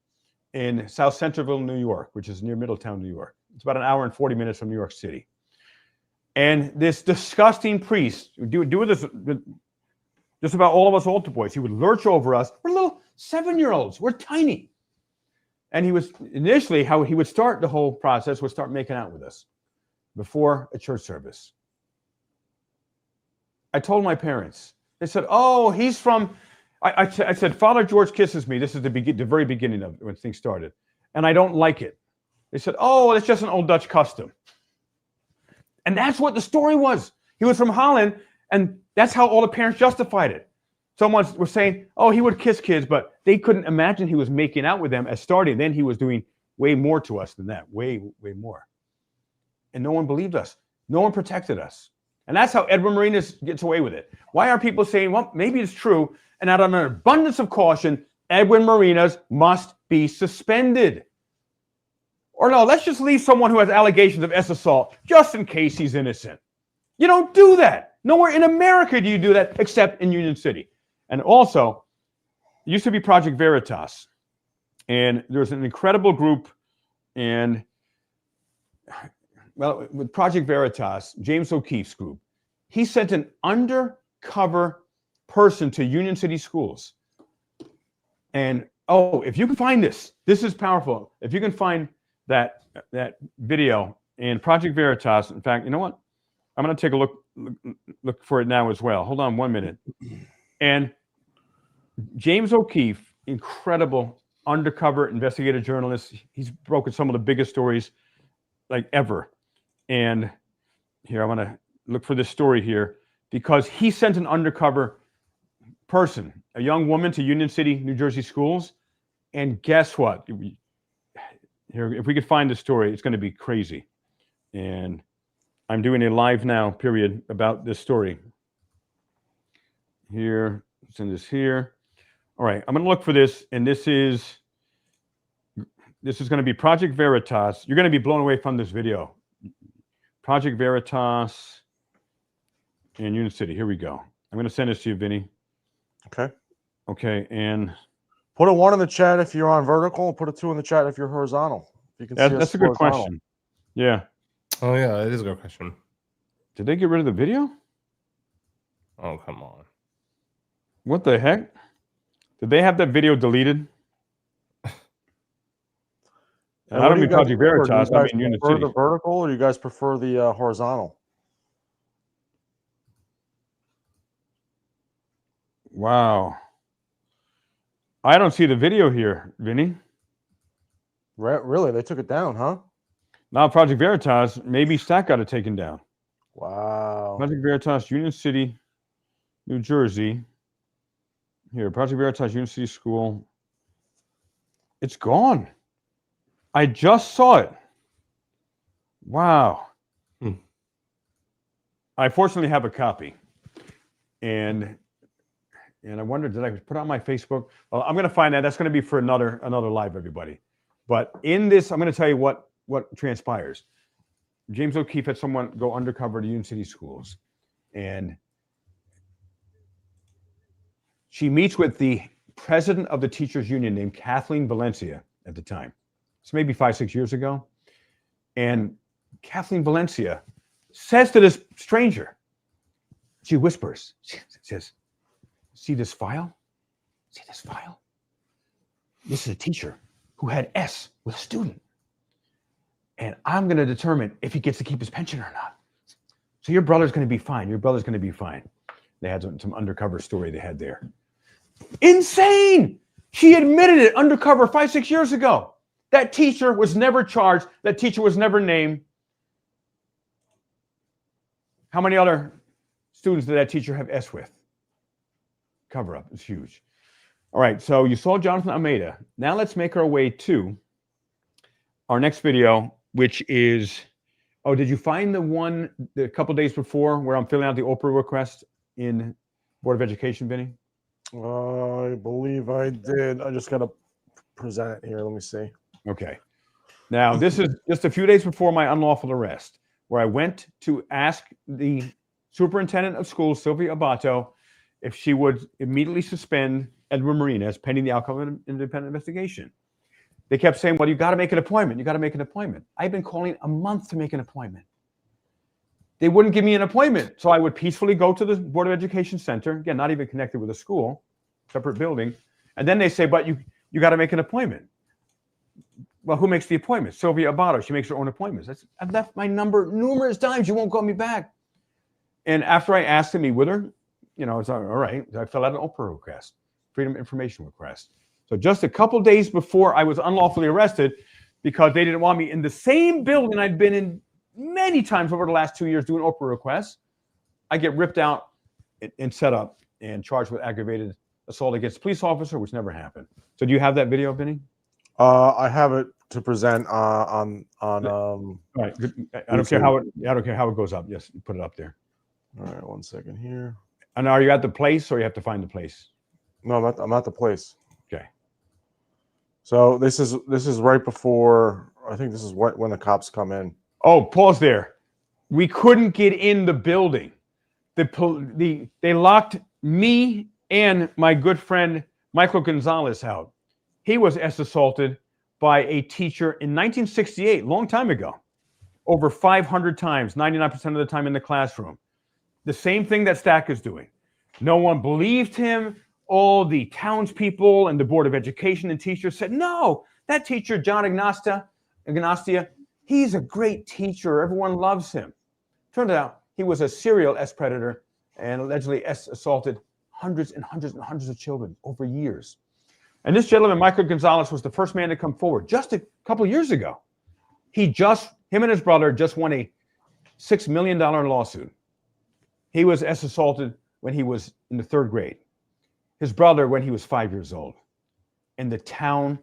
in South Centerville, New York, which is near Middletown, New York. It's about an hour and 40 minutes from New York City. And this disgusting priest would do this just about all of us altar boys. He would lurch over us. We're little 7-year-olds. We're tiny. And he was initially, how he would start the whole process was start making out with us before a church service. I told my parents. They said, "Oh, he's from." I said, "Father George kisses me." This is the very beginning of when things started, and I don't like it. They said, "Oh, it's just an old Dutch custom," and that's what the story was. He was from Holland, and that's how all the parents justified it. Someone was saying, "Oh, he would kiss kids," but they couldn't imagine he was making out with them as starting. Then he was doing way more to us than that, way more, and no one believed us. No one protected us. And that's how Edwin Marinas gets away with it. Why are people saying, well, maybe it's true, and out of an abundance of caution, Edwin Marinas must be suspended? Or no, let's just leave someone who has allegations of assault just in case he's innocent. You don't do that. Nowhere in America do you do that except in Union City. And also, it used to be Project Veritas. And there's an incredible group, and well, with Project Veritas, James O'Keefe's group, he sent an undercover person to Union City schools. And, if you can find this is powerful. If you can find that video in Project Veritas, in fact, you know what? I'm going to take a look for it now as well. Hold on 1 minute. And James O'Keefe, incredible undercover investigative journalist. He's broken some of the biggest stories like ever. And here, I want to look for this story here because he sent an undercover person, a young woman, to Union City, New Jersey schools. And guess what? Here, if we could find the story, it's going to be crazy. And I'm doing a live now period about this story. Here, send this here. All right, I'm going to look for this, and this is going to be Project Veritas. You're going to be blown away from this video. Project Veritas in Union City. Here we go. I'm going to send this to you, Vinny. Okay, and put a 1 in the chat if you're on vertical, and put a 2 in the chat if you're horizontal. If you can see that's a good question. Yeah. Oh yeah, it is a good question. Did they get rid of the video? Oh, come on. What the heck? Did they have that video deleted? I don't mean Project Veritas. I mean Unity. Prefer the vertical, or do you guys prefer the horizontal? Wow. I don't see the video here, Vinny. Really? They took it down, huh? Now Project Veritas, maybe Stack got it taken down. Wow. Project Veritas, Union City, New Jersey. Here, Project Veritas University School. It's gone. I just saw it. Wow. I fortunately have a copy. And I wonder, did I put it on my Facebook? Well, I'm going to find that. That's going to be for another live, everybody. But in this, I'm going to tell you what transpires. James O'Keefe had someone go undercover to Union City Schools. And she meets with the president of the teachers union named Kathleen Valencia at the time. It's maybe 5-6 years ago. And Kathleen Valencia says to this stranger, she whispers, she says, see this file? See this file? This is a teacher who had S with a student. And I'm going to determine if he gets to keep his pension or not. So your brother's going to be fine. Your brother's going to be fine. They had some undercover story they had there. Insane! She admitted it undercover 5-6 years ago. That teacher was never charged. That teacher was never named. How many other students did that teacher have S with? Cover up. It's huge. All right, so you saw Jonathan Almeida. Now let's make our way to our next video, which is, oh, did you find the one a couple days before where I'm filling out the Oprah request in Board of Education, Vinny? I believe I did. I just got to present it here. Let me see. Okay. Now, this is just a few days before my unlawful arrest, where I went to ask the superintendent of schools, Sylvia Abato, if she would immediately suspend Edward Marinas pending the outcome of an independent investigation. They kept saying, well, you got to make an appointment. You got to make an appointment. I've been calling a month to make an appointment. They wouldn't give me an appointment. So I would peacefully go to the Board of Education Center, again, not even connected with a school, separate building. And then they say, but you got to make an appointment. Well, who makes the appointment? Sylvia Abato. She makes her own appointments. I've left my number numerous times. You won't call me back. And after I asked to meet with her, it's all right. I filled out an Oprah request, Freedom of Information request. So just a couple days before I was unlawfully arrested, because they didn't want me in the same building I'd been in many times over the last 2 years doing Oprah requests, I get ripped out and set up and charged with aggravated assault against a police officer, which never happened. So do you have that video, Vinny? I have it to present on. All right. I don't care how it goes up. Yes, put it up there. All right, 1 second here. And are you at the place, or you have to find the place? No, I'm at the place. Okay. So this is right before. I think this is when the cops come in. Oh, pause there. We couldn't get in the building. They locked me and my good friend Michael Gonzalez out. He was assaulted by a teacher in 1968, long time ago, over 500 times, 99% of the time in the classroom. The same thing that Stack is doing. No one believed him. All the townspeople and the Board of Education and teachers said, no, that teacher, John Ignacia, he's a great teacher. Everyone loves him. Turned out he was a serial S predator and allegedly S assaulted hundreds and hundreds and hundreds of children over years. And this gentleman, Michael Gonzalez, was the first man to come forward just a couple of years ago. Him and his brother just won a $6 million lawsuit. He was S assaulted when he was in the 3rd grade. His brother when he was 5 years old. And the town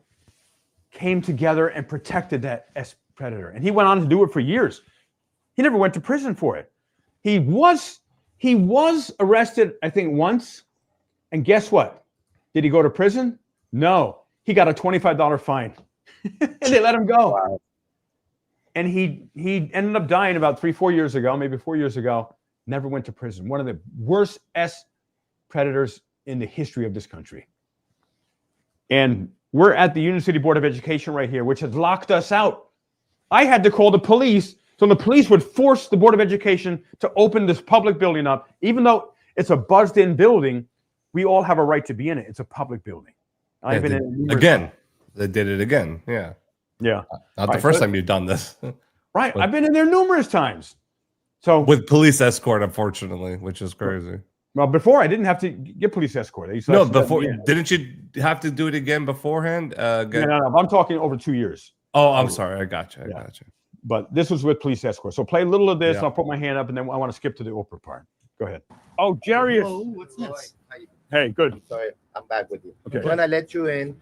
came together and protected that S predator. And he went on to do it for years. He never went to prison for it. He was arrested, I think, once. And guess what? Did he go to prison? No. He got a $25 fine. And they let him go. Wow. And he ended up dying about 3-4 years ago, maybe 4 years ago. Never went to prison. One of the worst S predators in the history of this country. And we're at the Union City Board of Education right here, which has locked us out. I had to call the police, so the police would force the Board of Education to open this public building up. Even though it's a buzzed-in building, we all have a right to be in it. It's a public building. I've been in it again. They did it again. Yeah. Yeah. Not the first time you've done this. Right. But I've been in there numerous times. So with police escort, unfortunately, which is crazy. Well, before I didn't have to get police escort. No, before didn't you have to do it again beforehand? No. I'm talking over 2 years. Oh, I'm sorry. I got you. But this was with police escort. So play a little of this. Yeah. I'll put my hand up, and then I want to skip to the Oprah part. Go ahead. Oh, Jarius. Whoa, what's this? Hey, good. Sorry, I'm back with you. Okay. We're gonna let you in.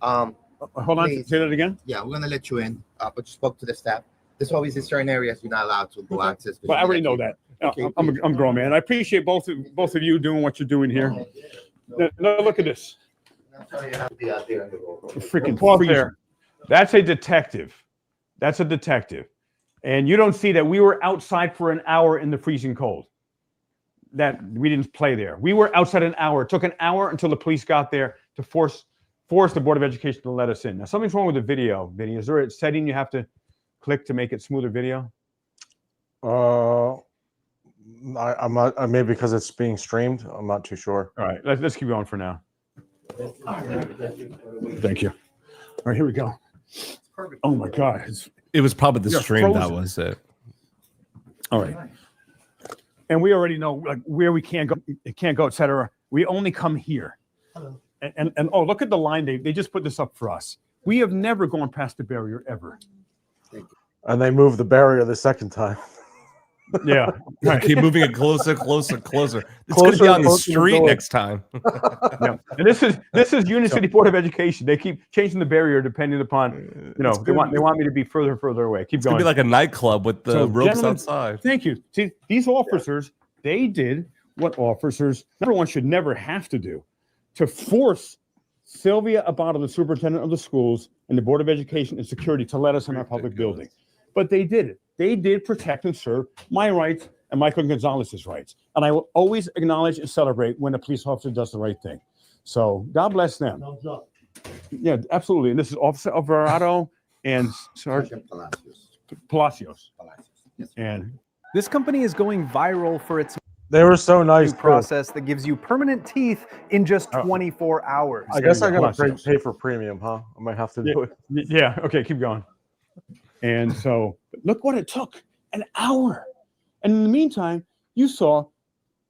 Hold on. Please. Say that again. Yeah, we're gonna let you in. But you spoke to the staff. There's always in certain areas you're not allowed to go access. But I already know that. Okay, I'm a grown man. I appreciate both of you doing what you're doing here. Now look at this. I'm sorry you have to be out there on the road. Freaking pause there. That's a detective. That's a detective. And you don't see that we were outside for an hour in the freezing cold. That we didn't play there. We were outside an hour. It took an hour until the police got there to force the Board of Education to let us in. Now something's wrong with the video, Vinny. Is there a setting you have to click to make it smoother video? I'm not. Maybe because it's being streamed. I'm not too sure. All right, let's keep going for now. Thank you. All right, here we go. Oh my God. It was probably the You're stream that frozen. was it. All right. And we already know like where we can't go, etc. We only come here. And oh, look at the line. They just put this up for us. We have never gone past the barrier ever. And they moved the barrier the second time. Yeah. Right. Keep moving it closer, closer, closer. It's Closer going to be on and the closer to the street door. next time. Yeah. And this is Union City Board of Education. They keep changing the barrier depending upon, they want me to be further away. Keep It's going going. to be like a nightclub with the So, ropes gentlemen, outside. Thank you. See, these officers, they did what officers, everyone should never have to do, to force Sylvia Abato, the superintendent of the schools, and the Board of Education and Security to let us in our public building. But they did it. They did protect and serve my rights and Michael Gonzalez's rights. And I will always acknowledge and celebrate when a police officer does the right thing. So God bless them. Yeah, absolutely. And this is Officer Alvarado and Sergeant Palacios. Yes. And This company is going viral for its They were so nice. new process that gives you permanent teeth in just 24 hours. I guess I There you gotta go. pay for premium, huh? I might have to do it. yeah, okay, keep going. And so look what it took, an hour. And in the meantime, you saw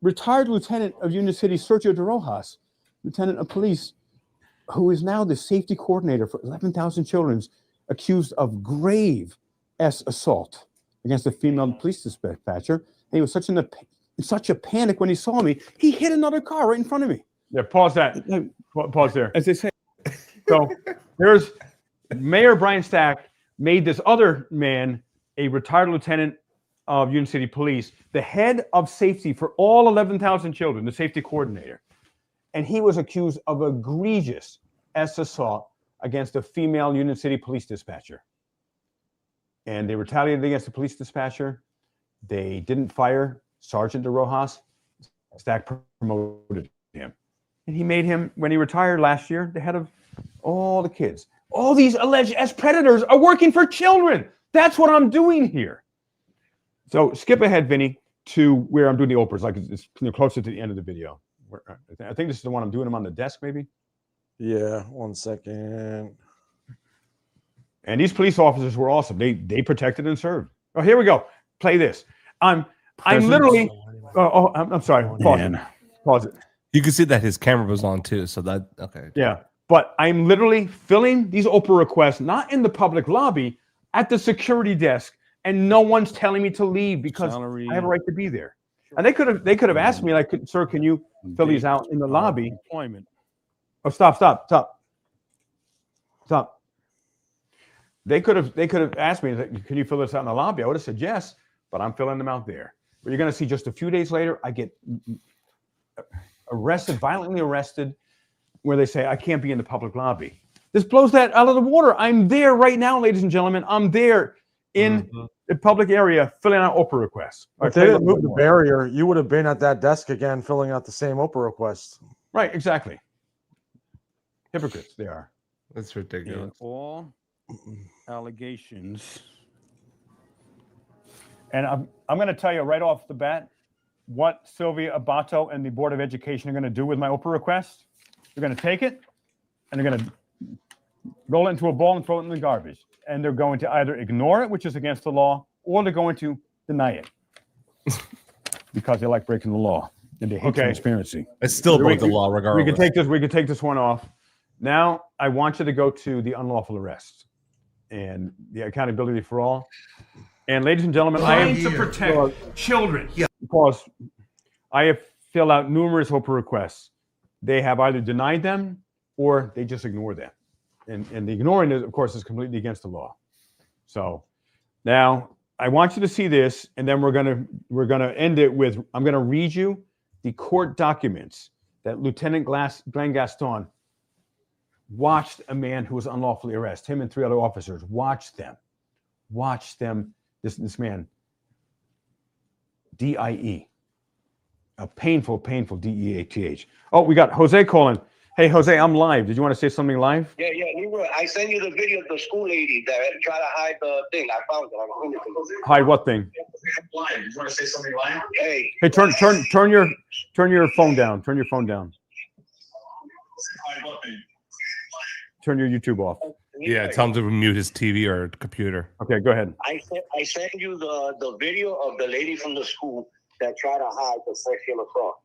retired Lieutenant of Union City, Sergio de Rojas, Lieutenant of Police, who is now the safety coordinator for 11,000 children accused of grave assault against a female police dispatcher. And he was in such a panic when he saw me, he hit another car right in front of me. Yeah, pause that. Pause there. As they say. So there's Mayor Brian Stack made this other man, a retired lieutenant of Union City Police, the head of safety for all 11,000 children, the safety coordinator. And he was accused of egregious assault against a female Union City police dispatcher. And they retaliated against the police dispatcher. They didn't fire Sergeant de Rojas. Stack promoted him. And he made him, when he retired last year, the head of all the kids. All these alleged predators are working for children. That's what I'm doing here. So skip ahead, Vinny, to where I'm doing the Oprahs, like it's closer to the end of the video. I think this is the one I'm doing them on the desk, maybe. Yeah, 1 second. And these police officers were awesome. They protected and served. Oh, here we go. Play this. I'm literally. I'm sorry. Pause it. You can see that his camera was on too. So that, okay. Yeah. But I'm literally filling these Oprah requests, not in the public lobby, at the security desk. And no one's telling me to leave because I have a right to be there. And they could have asked me, like, sir, can you fill these out in the lobby? Employment. Oh, stop. They could have asked me, can you fill this out in the lobby? I would have said yes, but I'm filling them out there. But you're going to see just a few days later, I get violently arrested, where they say I can't be in the public lobby. This blows that out of the water. I'm there right now, ladies and gentlemen. I'm there in the public area filling out Oprah requests. If they didn't move the barrier, you would have been at that desk again filling out the same Oprah request. Right, exactly. Hypocrites, they are. That's ridiculous. And all allegations. And I'm going to tell you right off the bat what Sylvia Abato and the Board of Education are going to do with my Oprah request. They're going to take it and they're going to roll it into a ball and throw it in the garbage. And they're going to either ignore it, which is against the law, or they're going to deny it because they like breaking the law and they hate transparency. It's still break the law regardless. We can take this one off. Now I want you to go to the unlawful arrest and the accountability for all. And ladies and gentlemen, I am to protect children. Yeah. Pause. I have filled out numerous Oprah requests. they have either denied them or they just ignore them. And the ignoring, of course, is completely against the law. So now I want you to see this, and then we're gonna end it with, I'm gonna read you the court documents that Lieutenant Glenn Gaston watched a man who was unlawfully arrested, him and 3 other officers, watched them, this man, DIE, a painful DEATH. Oh, we got Jose calling. Hey, Jose, I'm live. Did you want to say something live? Yeah, Leroy, I sent you the video of the school lady that tried to hide the thing. I found it. Hide what thing? Live. You want to say something live? Hey, turn your phone down. Turn your phone down. hide what thing? Turn your YouTube off. Yeah, tell him to mute his TV or computer. Okay, go ahead. I sent you the video of the lady from the school that tried to hide the sexual assault.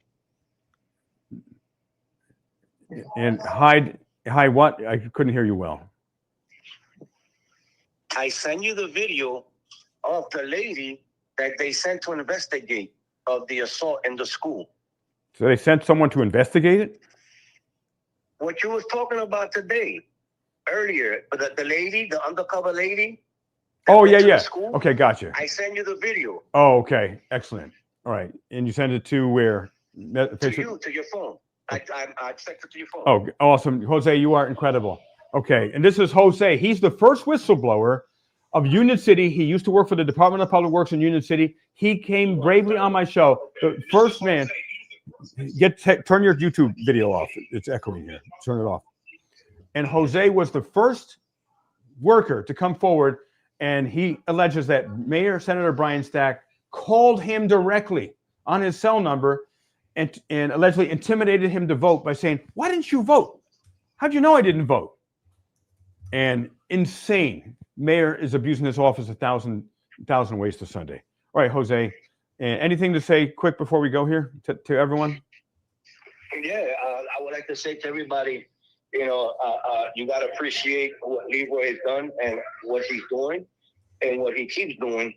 And hide what? I couldn't hear you well. I sent you the video of the lady that they sent to investigate of the assault in the school. So they sent someone to investigate it? What you was talking about today, earlier, the lady, the undercover lady. Oh, yeah. School, okay, gotcha. I sent you the video. Oh, okay. Excellent. All right. And you sent it to where? To your phone. I sent it to your phone. Oh, awesome. Jose, you are incredible. Okay. And this is Jose. He's the first whistleblower of Union City. He used to work for the Department of Public Works in Union City. He came bravely on my show. The first man. Turn your YouTube video off. It's echoing here. Turn it off. And Jose was the first worker to come forward, and he alleges that Mayor Senator Brian Stack called him directly on his cell number and allegedly intimidated him to vote by saying, "Why didn't you vote? How'd you know I didn't vote?" And insane. Mayor is abusing his office a thousand ways to Sunday. All right, Jose, anything to say quick before we go here to everyone? Yeah, I would like to say to everybody, you got to appreciate what Leroy has done and what he's doing and what he keeps doing,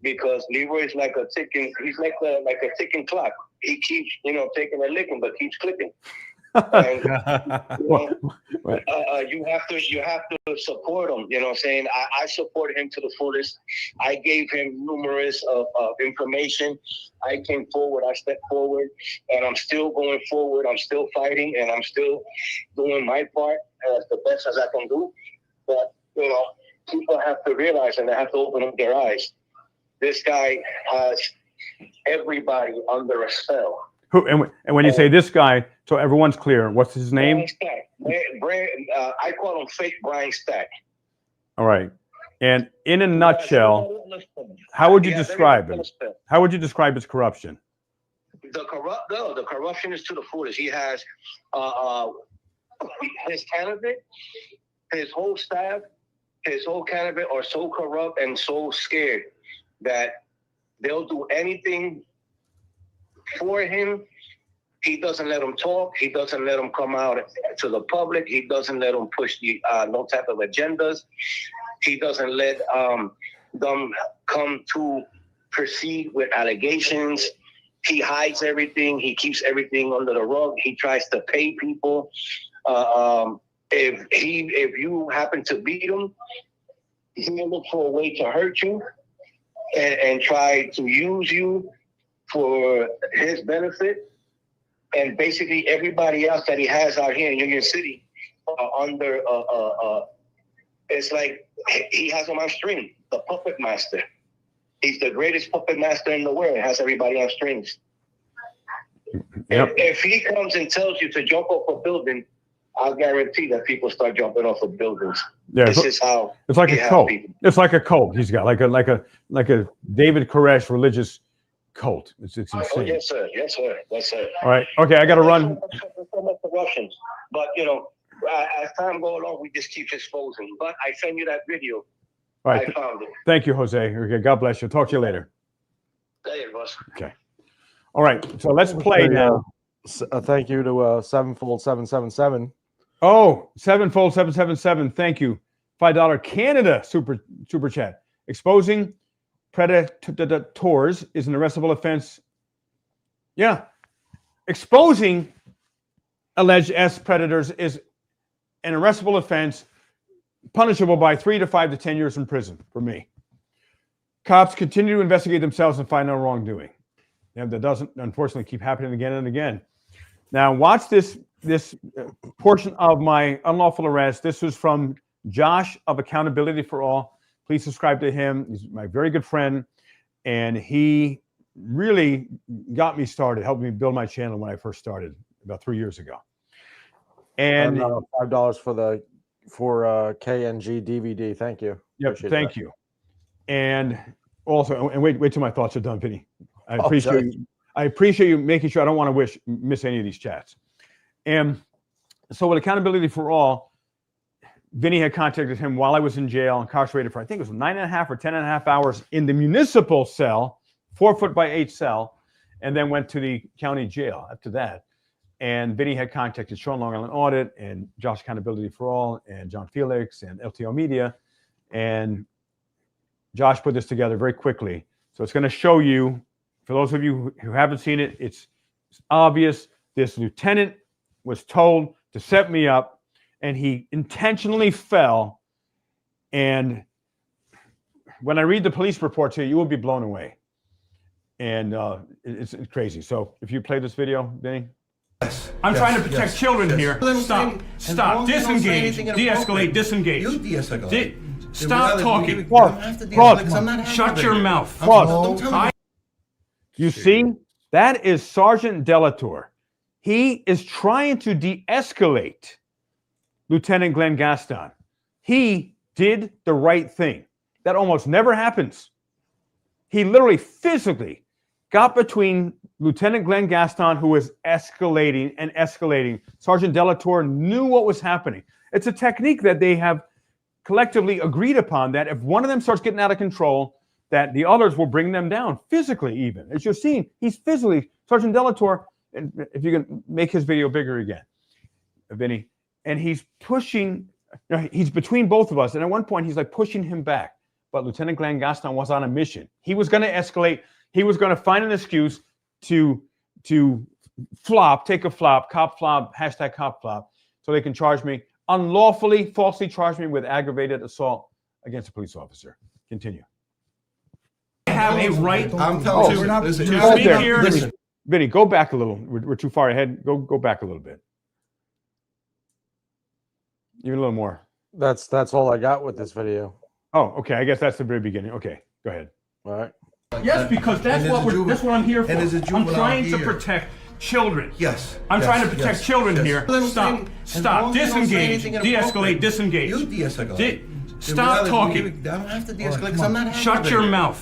because Leroy is like a ticking clock. He keeps, taking a licking, but keeps clicking. And, you have to support him. You know what I'm saying? I support him to the fullest. I gave him numerous information. I came forward, I stepped forward, and I'm still going forward. I'm still fighting, and I'm still doing my part as the best as I can do. But, people have to realize, and they have to open up their eyes. This guy has everybody under a spell. Who? And when you say this guy, so everyone's clear, what's his name? I call him fake Brian Stack. All right. And in a nutshell, how would you describe him? How would you describe his corruption? The corruption is to the fullest. He has his candidate, his whole staff, his whole candidate are so corrupt and so scared that they'll do anything for him. He doesn't let them talk. He doesn't let them come out to the public. He doesn't let them push no type of agendas. He doesn't let them come to proceed with allegations. He hides everything. He keeps everything under the rug. He tries to pay people. If you happen to beat him, he'll look for a way to hurt you and try to use you for his benefit. And basically everybody else that he has out here in Union City under it's like he has them on string, the puppet master. He's the greatest puppet master in the world. Has everybody on strings. Yep. If he comes and tells you to jump off a building, I'll guarantee that people start jumping off of buildings. Yeah, this is how it's like a cult. It's like a cult. He's got like a David Koresh religious cult. It's insane. Oh, yes, sir. Yes, sir. Yes, sir. All right. Okay, I got to run. So much Russians, but as time goes along, we just keep exposing. But I send you that video. All right. I found it. Thank you, Jose. Okay, God bless you. Talk to you later. Hey, boss. Okay. All right. So let's play now. Thank you to Sevenfold 777. Oh, Sevenfold 777. Thank you. $5 Canada super chat. Exposing predators is an arrestable offense. Yeah. Exposing alleged S predators is an arrestable offense, punishable by 3 to 5 to 10 years in prison for me. Cops continue to investigate themselves and find no wrongdoing. And that doesn't, unfortunately, keep happening again and again. Now, watch this portion of my unlawful arrest. This was from Josh of Accountability for All. Please subscribe to him. He's my very good friend, and he really got me started, helped me build my channel when I first started about 3 years ago. And $5 for KNG DVD. Thank you. Yep, thank you. And also, and wait till my thoughts are done, Vinny. I appreciate you making sure I don't want to miss any of these chats. And so with Accountability for All, Vinny had contacted him while I was in jail, incarcerated for, I think it was 9.5 or 10.5 hours in the municipal cell, 4 by 8 cell, and then went to the county jail after that. And Vinny had contacted Sean Long Island Audit and Josh Accountability for All and John Felix and LTO Media. And Josh put this together very quickly. So it's going to show you, for those of you who haven't seen it, it's obvious. This lieutenant was told to set me up, and he intentionally fell. And when I read the police reports here, you will be blown away. And it's crazy. So if you play this video, Vinny. I'm trying to protect children here. Stop. Disengage. De-escalate. Disengage. You de-escalate. Stop talking. Shut your mouth. You see, that is Sergeant Delator. He is trying to de-escalate Lieutenant Glenn Gaston. He did the right thing. That almost never happens. He literally physically got between Lieutenant Glenn Gaston, who was escalating and escalating. Sergeant Delator knew what was happening. It's a technique that they have collectively agreed upon, that if one of them starts getting out of control, that the others will bring them down physically even. As you're seeing, he's physically, Sergeant Delator, and if you can make his video bigger again, Vinny, and he's pushing, he's between both of us, and at one point he's like pushing him back. But Lieutenant Glenn Gaston was on a mission. He was going to escalate. He was going to find an excuse to flop, take a flop, cop flop, hashtag cop flop, so they can charge me unlawfully, falsely charge me with aggravated assault against a police officer. Continue. I have a right to speak here. Vinny, go back a little. We're too far ahead. Go back a little bit. Even a little more. That's all I got with this video. Oh, okay. I guess that's the very beginning. Okay, go ahead. All right. Yes, because that's what I'm here for. I'm trying to protect children. Yes. I'm trying to protect children here. Stop. Disengage. De-escalate. Disengage. You de-escalate. Stop talking. I don't have to de-escalate because I'm not. Shut your mouth.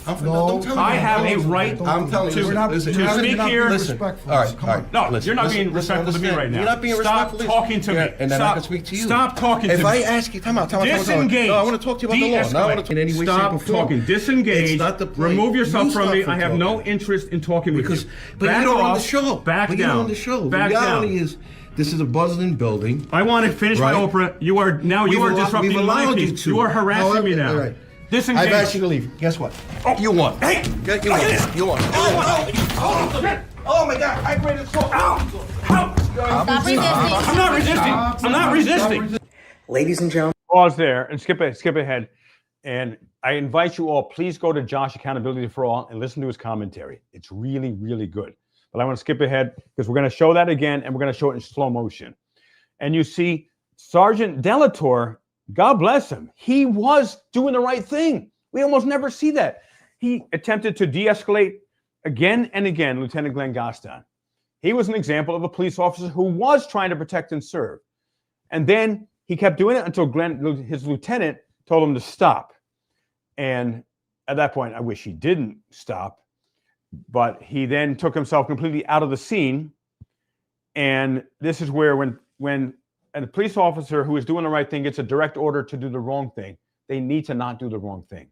I have a right to speak here. Listen. All right. No, you're not being respectful to me right now. You're not being respectful. Stop talking to me. And then I can speak to you. Stop talking to me. If I ask you, time out. Disengage. No, I want to talk to you about the law. No, Stop talking. Disengage. Remove yourself from me. I have no interest in talking with you. But you're on the show. Back down. You're on the show. The reality is, this is a bustling building. I want to finish my Oprah. You are disrupting my peace. You are harassing me now. Right. Disengage. I've asked you to leave. Guess what? Oh, you won. Hey! You won. Oh my God! I created so. Stop resisting. I'm not resisting. Ladies and gentlemen. Pause there and skip ahead. And I invite you all, please go to Josh Accountability for All and listen to his commentary. It's really, really good. But I want to skip ahead because we're going to show that again, and we're going to show it in slow motion. And you see Sergeant Delator, God bless him, he was doing the right thing. We almost never see that. He attempted to de-escalate again and again Lieutenant Glenn Gaston. He was an example of a police officer who was trying to protect and serve. And then he kept doing it until his lieutenant told him to stop. And at that point, I wish he didn't stop. But he then took himself completely out of the scene. And this is where when a police officer who is doing the right thing gets a direct order to do the wrong thing, they need to not do the wrong thing.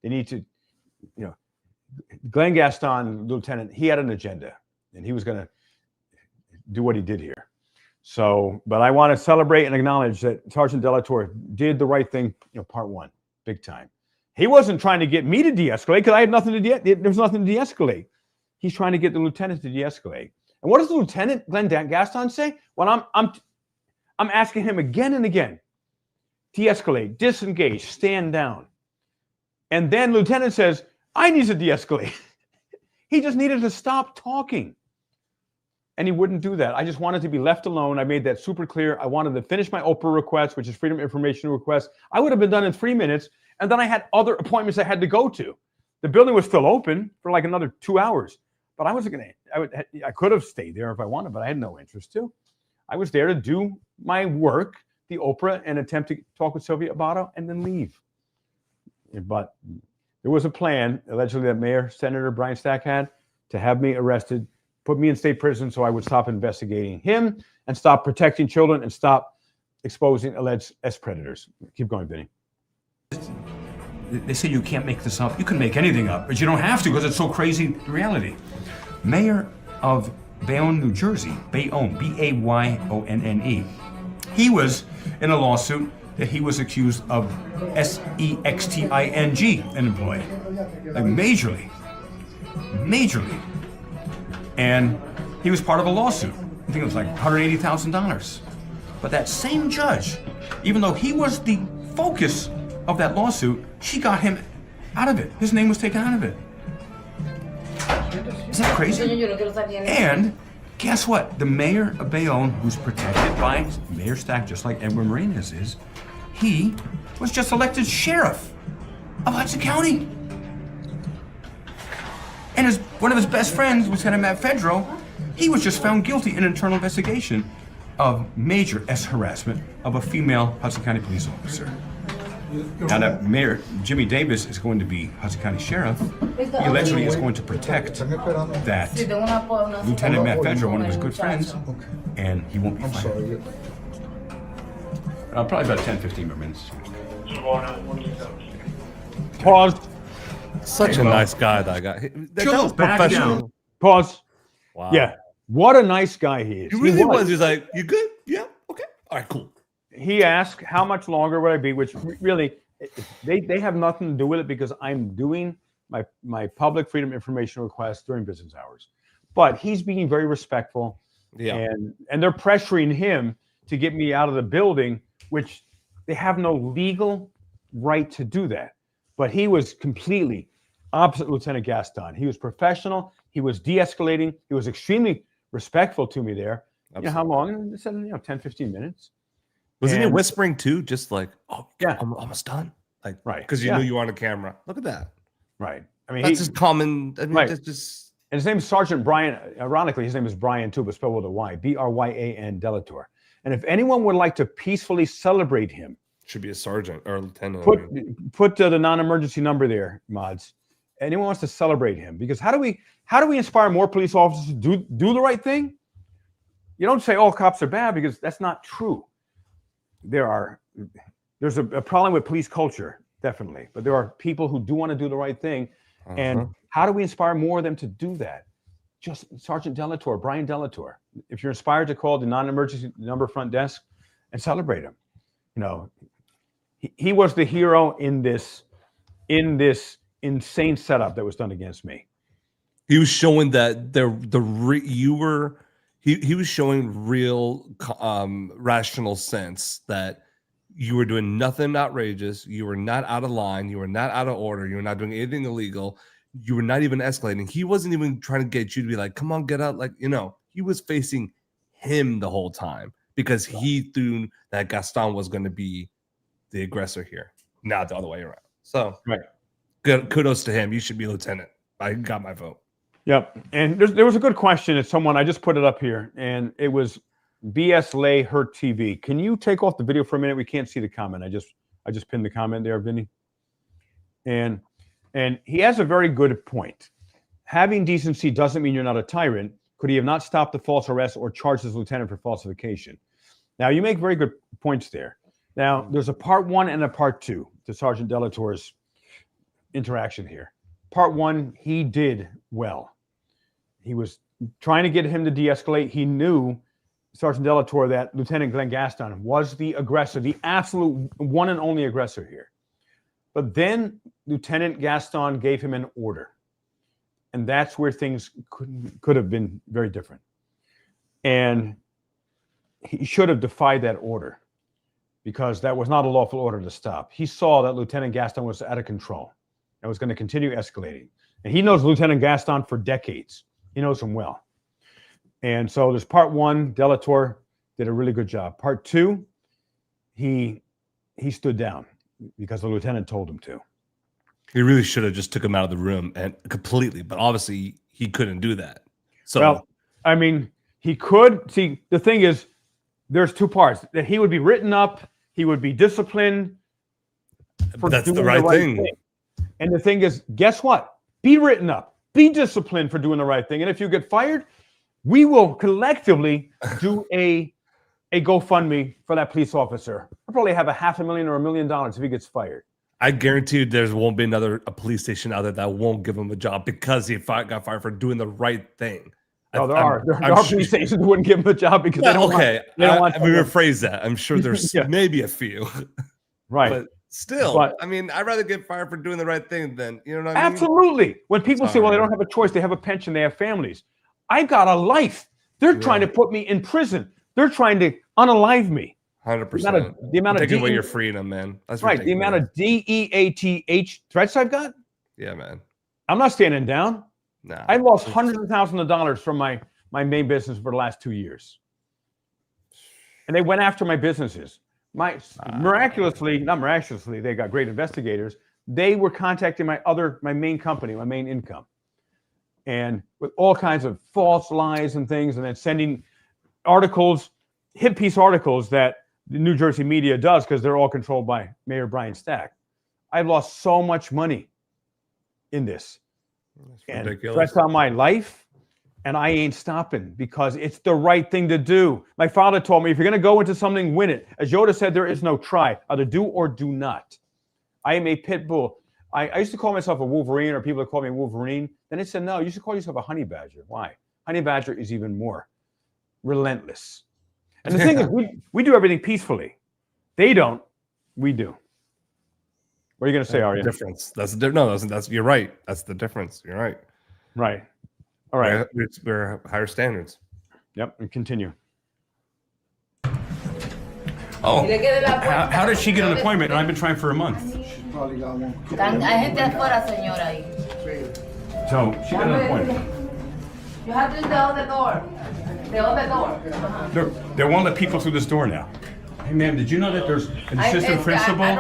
They need to, Glenn Gaston, lieutenant, he had an agenda, and he was going to do what he did here. So, but I want to celebrate and acknowledge that Sergeant Delator did the right thing, part one, big time. He wasn't trying to get me to de-escalate because I had nothing to there was nothing to de-escalate. He's trying to get the lieutenant to de-escalate. And what does Lieutenant Glenn Gaston say? Well, I'm asking him again and again, de-escalate, disengage, stand down. And then Lieutenant says, I need to de-escalate. He just needed to stop talking. And he wouldn't do that. I just wanted to be left alone. I made that super clear. I wanted to finish my Oprah request, which is Freedom of Information request. I would have been done in 3 minutes. And then I had other appointments I had to go to. The building was still open for like another 2 hours. But I wasn't going to, I could have stayed there if I wanted, but I had no interest to. I was there to do my work, the Oprah, and attempt to talk with Sylvia Abato and then leave. But there was a plan, allegedly, that Mayor Senator Brian Stack had to have me arrested, put me in state prison so I would stop investigating him and stop protecting children and stop exposing alleged predators. Keep going, Vinny. They say you can't make this up. You can make anything up, but you don't have to because it's so crazy the reality. Mayor of Bayonne, New Jersey, Bayonne, B-A-Y-O-N-N-E. He was in a lawsuit that he was accused of sexting an employee, like majorly. And he was part of a lawsuit. I think it was like $180,000. But that same judge, even though he was the focus of that lawsuit, she got him out of it. His name was taken out of it. Isn't that crazy? And guess what? The mayor of Bayonne, who's protected by Mayor Stack, just like Edward Marinas is, he was just elected sheriff of Hudson County. And one of his best friends, Lieutenant Matt Fedro, he was just found guilty in an internal investigation of major harassment of a female Hudson County police officer. Now that Mayor Jimmy Davis is going to be Hudson County Sheriff, he allegedly is going to protect that Lieutenant Matt Fedro, one of his good friends, and he won't be fired. Probably about 10, 15 more minutes. Pause. Such a nice guy, that guy. That was professional. Pause. Wow. Yeah. What a nice guy he is. He really was. He's like, you good? Yeah. Okay. All right, cool. He asked, how much longer would I be? Which really, they have nothing to do with it because I'm doing my public freedom information request during business hours. But he's being very respectful. Yeah. And they're pressuring him to get me out of the building, which they have no legal right to do that. But he was completely opposite Lieutenant Gaston. He was professional. He was de-escalating. He was extremely respectful to me there. Absolutely. You know how long? They said, 10, 15 minutes. Wasn't he whispering too? Just like, oh, yeah, I'm almost done. Like, right. Because you knew you were on a camera. Look at that. Right. I mean, that's just common. I mean, right. That's just. And his name is Sergeant Brian. Ironically, his name is Brian too, but spelled with a Y. B-R-Y-A-N Delator. And if anyone would like to peacefully celebrate him, should be a sergeant or a lieutenant. Put the non-emergency number there, mods. Anyone wants to celebrate him, because how do we inspire more police officers to do the right thing? You don't say all cops are bad, because that's not true. There's a problem with police culture, definitely, but there are people who do want to do the right thing. And how do we inspire more of them to do that? Just Sergeant Delator, Brian Delator. If you're inspired to call the non-emergency number front desk and celebrate him, he was the hero in this insane setup that was done against me. He was showing that he was showing real rational sense that you were doing nothing outrageous, you were not out of line, you were not out of order, you were not doing anything illegal, you were not even escalating. He wasn't even trying to get you to be like, come on, get out. Like, he was facing him the whole time because he threw that Gaston was going to be the aggressor here, not the other way around. So, good, kudos to him. You should be lieutenant. I got my vote. Yep. And there was a good question at someone. I just put it up here, and it was BS Lay Hurt TV. Can you take off the video for a minute? We can't see the comment. I just pinned the comment there, Vinny. And he has a very good point. Having decency doesn't mean you're not a tyrant. Could he have not stopped the false arrest or charged his lieutenant for falsification? Now, you make very good points there. Now, there's a part one and a part two to Sergeant Delator's interaction here. Part one, he did well. He was trying to get him to de-escalate. He knew, Sergeant Delator, that Lieutenant Glenn Gaston was the aggressor, the absolute one and only aggressor here. But then Lieutenant Gaston gave him an order. And that's where things could have been very different. And he should have defied that order because that was not a lawful order to stop. He saw that Lieutenant Gaston was out of control and was going to continue escalating. And he knows Lieutenant Gaston for decades. He knows him well. And so there's part one, Delator did a really good job. Part two, he stood down because the lieutenant told him to. He really should have just took him out of the room and completely, but obviously he couldn't do that. So, well, I mean, he could. See, the thing is, there's two parts. That he would be written up, he would be disciplined for that's doing the right thing. And the thing is, guess what? Be written up, be disciplined for doing the right thing. And if you get fired, we will collectively do a GoFundMe for that police officer. I'll probably have $500,000 or $1 million if he gets fired. I guarantee you there won't be a police station out there that won't give him a job because he got fired for doing the right thing. No, there are police stations that wouldn't give him a job because they don't want we rephrase that. I'm sure there's maybe a few. Right. But still, I mean, I'd rather get fired for doing the right thing than, you know what I mean? Absolutely. When people say, well, they don't have a choice, they have a pension, they have families. I've got a life. They're trying to put me in prison. They're trying to unalive me. 100%. The amount of taking away your freedom, man. That's right. ridiculous. The amount of DEATH threats I've got. Yeah, man. I'm not standing down. Nah. I lost hundreds of thousands of dollars from my main business for the last 2 years, and they went after my businesses. Not miraculously, they got great investigators. They were contacting my main company, my main income, and with all kinds of false lies and things, and then sending articles, hit piece articles that the New Jersey media does because they're all controlled by Mayor Brian Stack. I've lost so much money in this. And threats on my life, and I ain't stopping because it's the right thing to do. My father told me, if you're going to go into something, win it. As Yoda said, there is no try. Either do or do not. I am a pit bull. I used to call myself a Wolverine, or people would call me a Wolverine. Then they said, no, you should call yourself a honey badger. Why? Honey badger is even more relentless. And the thing is, we do everything peacefully. They don't. We do. What are you going to say, Arya? Difference. That's you're right. That's the difference. You're right. Right. All right. We're higher standards. Yep. And continue. Oh, how did she get an appointment? And I've been trying for a month. So she got an appointment. You have to tell the door. They won't let people through this door now. Hey, ma'am, did you know that there's an assistant principal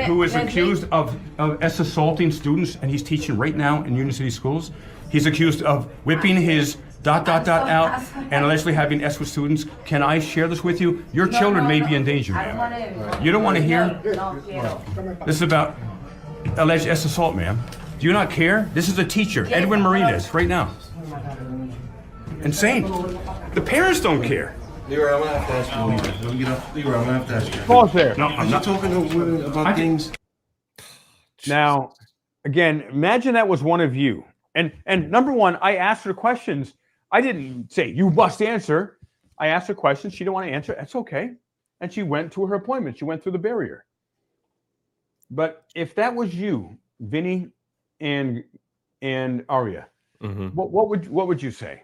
who is accused of assaulting students, and he's teaching right now in Union City schools? He's accused of whipping his ... out and allegedly having S with students. Can I share this with you? Your children may be in danger, ma'am. You don't want to hear? This is about alleged S assault, ma'am. Do you not care? This is a teacher, Edwin Marinas, right now. Insane. The parents don't care. Leroy, I'm gonna have to ask you. Leroy, I'm gonna have to ask you. Pause there. No, I'm not talking to women about things. Now, again, imagine that was one of you. And number one, I asked her questions. I didn't say, you must answer. I asked her questions. She didn't want to answer. That's okay. And she went to her appointment. She went through the barrier. But if that was you, Vinny and Arya, what would you say?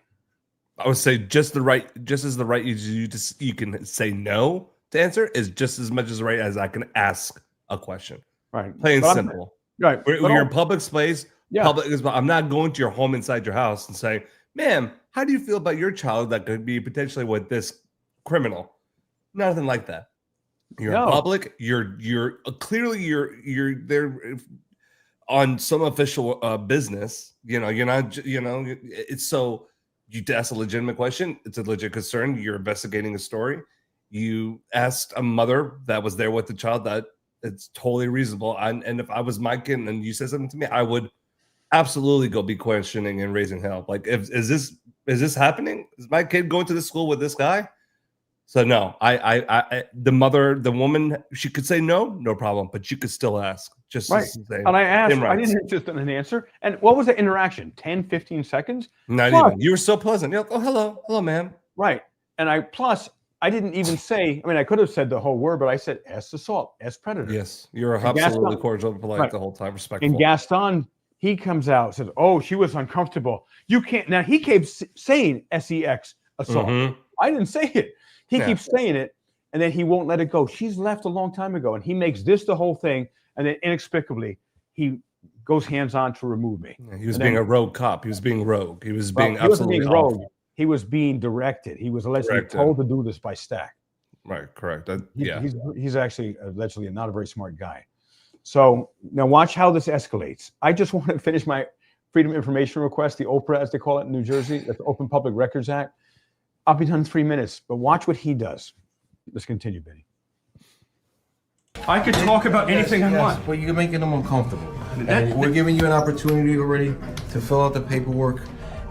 I would say just as the right you can say no to answer is just as much as the right as I can ask a question. Right. Plain and simple. Right. You're in public space. Yeah. I'm not going to your home inside your house and saying, ma'am, how do you feel about your child that could be potentially with this criminal? Nothing like that. You're in public. You're clearly you're there on some official business. You're not. It's so. You asked a legitimate question. It's a legit concern. You're investigating a story. You asked a mother that was there with the child. That it's totally reasonable. And if I was my kid and you said something to me, I would absolutely go be questioning and raising help. Like, is this happening? Is my kid going to the school with this guy? So no, the woman, she could say no problem, but you could still ask. Just right. And I asked, I didn't just an answer. And what was the interaction? 10, 15 seconds? Not even. You were so pleasant. You're like, oh, hello, ma'am. Right. And I didn't even say, I could have said the whole word, but I said S assault, S predator. Yes. You're absolutely cordial, polite the whole time, respectful. And Gaston, he comes out, says, oh, she was uncomfortable. You can't. Now, he kept saying SEX assault. Mhm. I didn't say it. He Yeah. keeps saying it, and then he won't let it go. She's left a long time ago, and he makes this the whole thing, and then inexplicably he goes hands-on to remove me. He was And being then- a rogue cop. He was being rogue. He was Well, being he wasn't absolutely being rogue. awful. He was being directed. He was allegedly Directed. told to do this by Stack. Right, correct. Yeah. He's actually allegedly not a very smart guy. So now watch how this escalates. I just want to finish my Freedom of Information request, the OPRA, as they call it in New Jersey, that's the Open Public Records Act. I'll be done in 3 minutes, but watch what he does. Let's continue, Benny. I could talk about anything I want. But you're making them uncomfortable. That- And we're giving you an opportunity already to fill out the paperwork.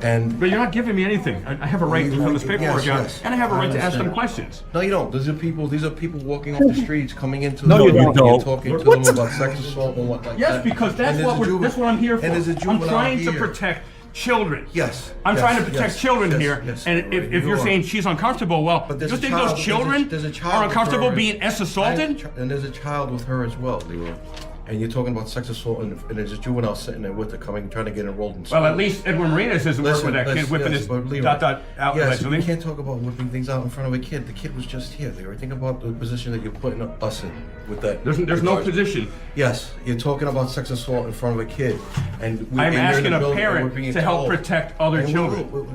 And But you're not giving me anything. I have a right to fill this paperwork out, and I have a right to ask them questions. No, you don't. These are people walking off the streets, coming into No, the you building don't. and talking to What? them about sex assault and what like Yes, that. because that's And there's what a that's what I'm here for. And there's a I'm juvenile trying to here. protect children. Yes. I'm yes, trying to protect yes, children yes, here. yes, And if you you're are. saying she's uncomfortable, well, do there's you a think child- those children there's a child are with uncomfortable her. being assaulted? And there's a child with her as well, Leroy. And you're talking about sex assault, and there's a juvenile sitting there with her, trying to get enrolled in school. Well, at least Edwin Marinas isn't working with that kid whipping his but Leroy, out yes, allegedly. you can't talk about whipping things out in front of a kid. The kid was just here, Leroy. Think about the position that you're putting us in with that. There's no position. Yes, you're talking about sex assault in front of a kid, and I'm and you're in asking the a building and we're parent being to help told. protect other And we children. will,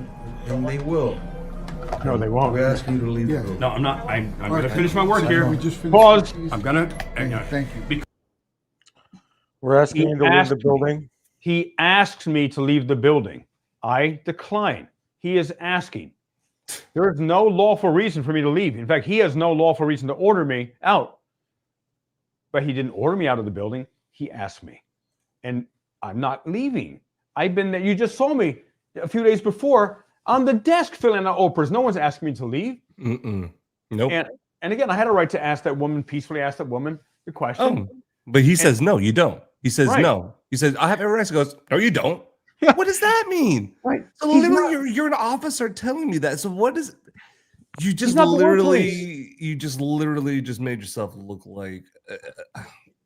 and they will. No, they won't. We're asking you to leave the building. No, I'm not. I'm going to right. finish my work here. We just finished Pause. I'm going to. Thank you. We're asking you to leave the asked me- building. He asks me to leave the building. I decline. He is asking. There is no lawful reason for me to leave. In fact, he has no lawful reason to order me out. But he didn't order me out of the building. He asked me. And I'm not leaving. I've been there. You just saw me a few days before on the desk filling out Oprah's. No one's asking me to leave. Nope. And again, I had a right to ask that woman, peacefully ask that woman the question. But he says no, you don't. He says Right. no. He says I have every right. He goes, no, you don't. What does that mean? Right. So He's literally, you're an officer telling me that. So what is? You just not the word literally just made yourself look like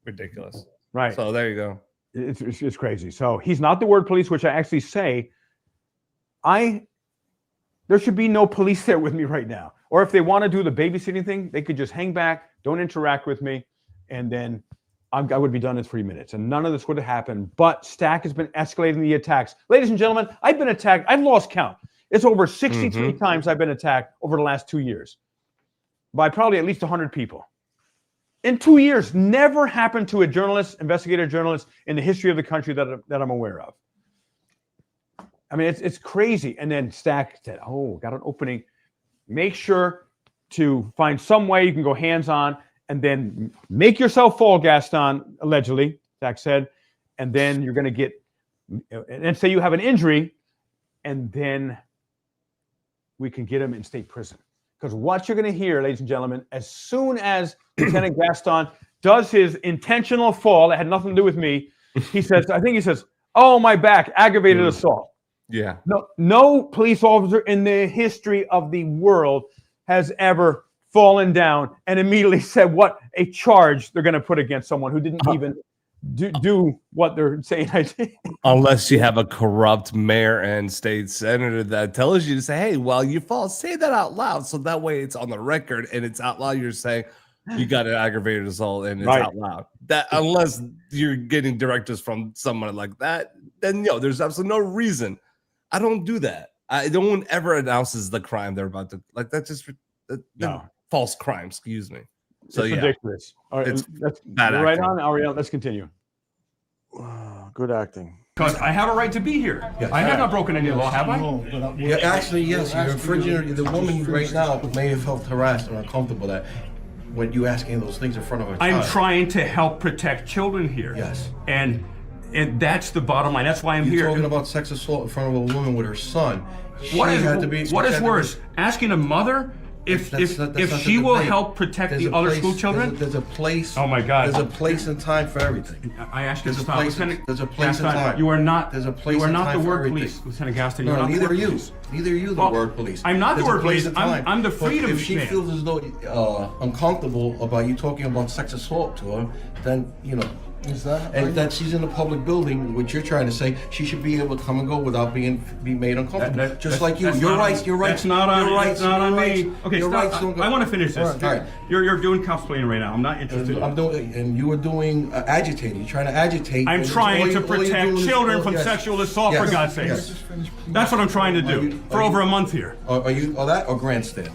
ridiculous. Right. So there you go. It's crazy. So he's not the word police, which I actually say, there should be no police there with me right now. Or if they want to do the babysitting thing, they could just hang back, don't interact with me, and then I would be done in 3 minutes. And none of this would have happened. But Stack has been escalating the attacks. Ladies and gentlemen, I've been attacked. I've lost count. It's over 63 times I've been attacked over the last 2 years by probably at least 100 people. In 2 years, never happened to a journalist, investigative journalist in the history of the country that I'm aware of. I mean, it's crazy. And then Stack said, oh, got an opening. Make sure to find some way you can go hands-on and then make yourself fall, Gaston, allegedly, Stack said. And then you're going to get, and say you have an injury, and then we can get him in state prison. Because what you're going to hear, ladies and gentlemen, as soon as Lieutenant Gaston does his intentional fall, that had nothing to do with me, he says, oh, my back, aggravated assault. Yeah. No police officer in the history of the world has ever fallen down and immediately said what a charge they're going to put against someone who didn't even do what they're saying I did. Unless you have a corrupt mayor and state senator that tells you to say, hey, while you fall, say that out loud. So that way it's on the record and it's out loud. You're saying you got an aggravated assault and it's Right. out loud. That unless you're getting directives from someone like that, then there's absolutely no reason. I don't do that. No one ever announces the crime they're about to like. That's just false crime. Excuse me. So It's yeah, ridiculous. All right, it's that's bad right acting. on, Ariel. Let's continue. Good acting. Because I have a right to be here. I have not broken any law, have I? Yeah, actually, yes. You're infringing. The woman right now may have felt harassed or uncomfortable that when you asking those things in front of a child. I'm trying to help protect children here. Yes. And that's the bottom line. That's why I'm You're here. talking about sex assault in front of a woman with her son. What She is had to be- what she is had to be- worse? Asking a mother if That's not she the will debate. help protect There's the a other place- school children? There's a place. Oh my God. There's a place and time for everything. I asked you There's to a stop. place. Lieutenant There's a place and Gaston, time. You are not. There's a place You are and not time the for word everything. police, Lieutenant Gaston. No, You're not neither the are word you. police. Neither are you the Well, word police. I'm not the There's a word place police. and I'm time. the But freedom if she man. feels as though uncomfortable about you talking about sex assault to her, then Is that and that she's in a public building, what you're trying to say, she should be able to come and go without being made uncomfortable. Just like you. Your rights. That's not on, that's not on me. Okay, stop. I want to finish this. All right. You're doing cosplaying right now. I'm not interested. I'm doing, and you are doing agitating. You're trying to agitate. I'm trying to protect children from sexual assault, for God's sake. That's what I'm trying to do for over a month here. Are you that or grandstand?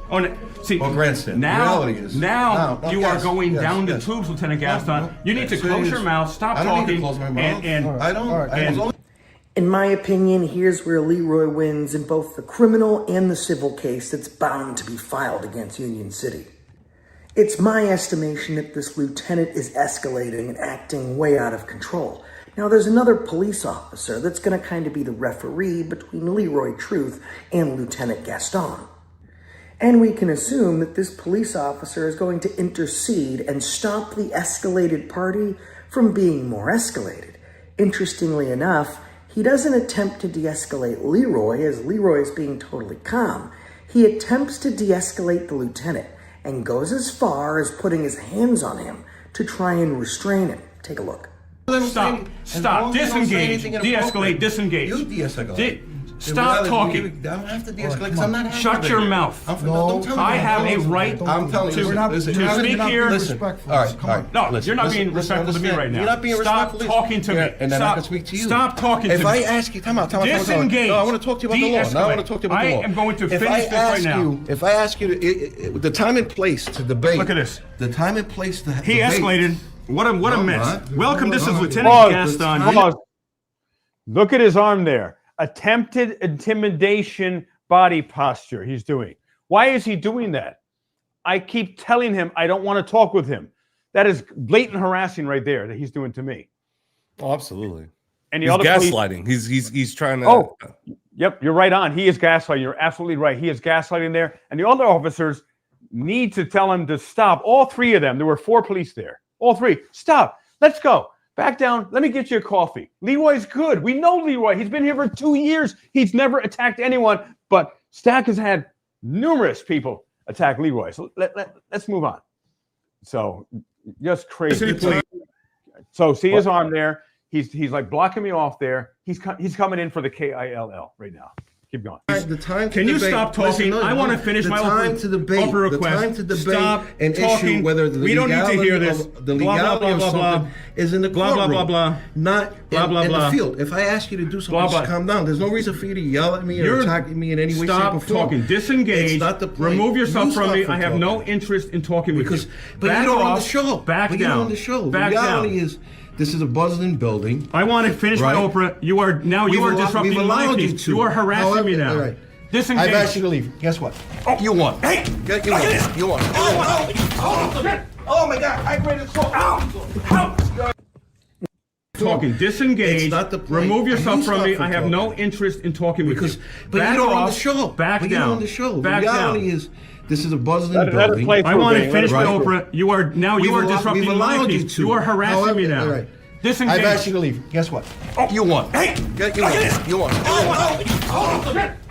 Oh, see, or grandstand. Now, the reality is, now you are going down the tubes, Lieutenant Gaston. You need to close your mouth, stop talking. I don't need to close my mouth. I don't. In my opinion, here's where Leroy wins in both the criminal and the civil case that's bound to be filed against Union City. It's my estimation that this lieutenant is escalating and acting way out of control. Now, there's another police officer that's going to kind of be the referee between Leroy Truth and Lieutenant Gaston. And we can assume that this police officer is going to intercede and stop the escalated party from being more escalated. Interestingly enough, he doesn't attempt to de-escalate Leroy as Leroy is being totally calm. He attempts to de-escalate the lieutenant and goes as far as putting his hands on him to try and restrain him. Take a look. Stop. Disengage. De-escalate. Disengage. You de-escalate. Stop talking. I don't have to de-escalate because I'm not. Shut your mouth. I have a right to speak here. Listen. All right. No, you're not being respectful to me right now. You're not being respectful. Stop talking to me. And then I can speak to you. Stop talking to me. If I ask you, come out. Disengage. No, I want to talk to you about the law. No, I want to talk to you about the law. I am going to finish this right now. If I ask you, the time and place to debate. Look at this. The time and place to debate. He escalated. What a mess. Welcome, this is Lieutenant Gaston. Pause. Look at his arm there. Attempted intimidation body posture he's doing. Why is he doing that? I keep telling him I don't want to talk with him. That is blatant harassing right there that he's doing to me. Oh, absolutely. And the he's other gaslighting. He's trying to. Oh, yep, you're right on. He is gaslighting. You're absolutely right. He is gaslighting there. And the other officers need to tell him to stop. All three of them. There were 4 police there. All 3. Stop. Let's go. Back down. Let me get you a coffee. Leroy's good. We know Leroy. He's been here for 2 years. He's never attacked anyone. But Stack has had numerous people attack Leroy. So let's move on. So just crazy. So see his arm there. He's like blocking me off there. He's coming in for the KILL right now. Keep going. The time Can you stop talking? I want to finish my time to debate. request. The time to debate Stop an talking. issue whether the we don't need to hear this. The legality of something is in the courtroom, not in the field. If I ask you to do something, just calm down. There's no reason for you to yell at me or attack me in any way, shape, or form. Stop talking. Disengage. It's not the point. Remove yourself from me. I have no interest in talking with you. But you're on the show. Back down. You're on the show. The reality is, this is a bustling building. I want to finish my Oprah. You are disrupting my peace. You are harassing me now. Right. Disengage. I've asked you to leave. Guess what? You won. Hey! You won. Oh my God! I read it so. Talking. Disengage. It's not the point. Remove yourself from me. I have no interest in talking with you. But you're on the show. Back down. You're on the show. Back the reality down. is, this is a bustling building. I want to finish my Oprah. You are disrupting my peace. You are harassing me now. Right. Disengage. I've asked you to leave. Guess what? You won. Hey! You won.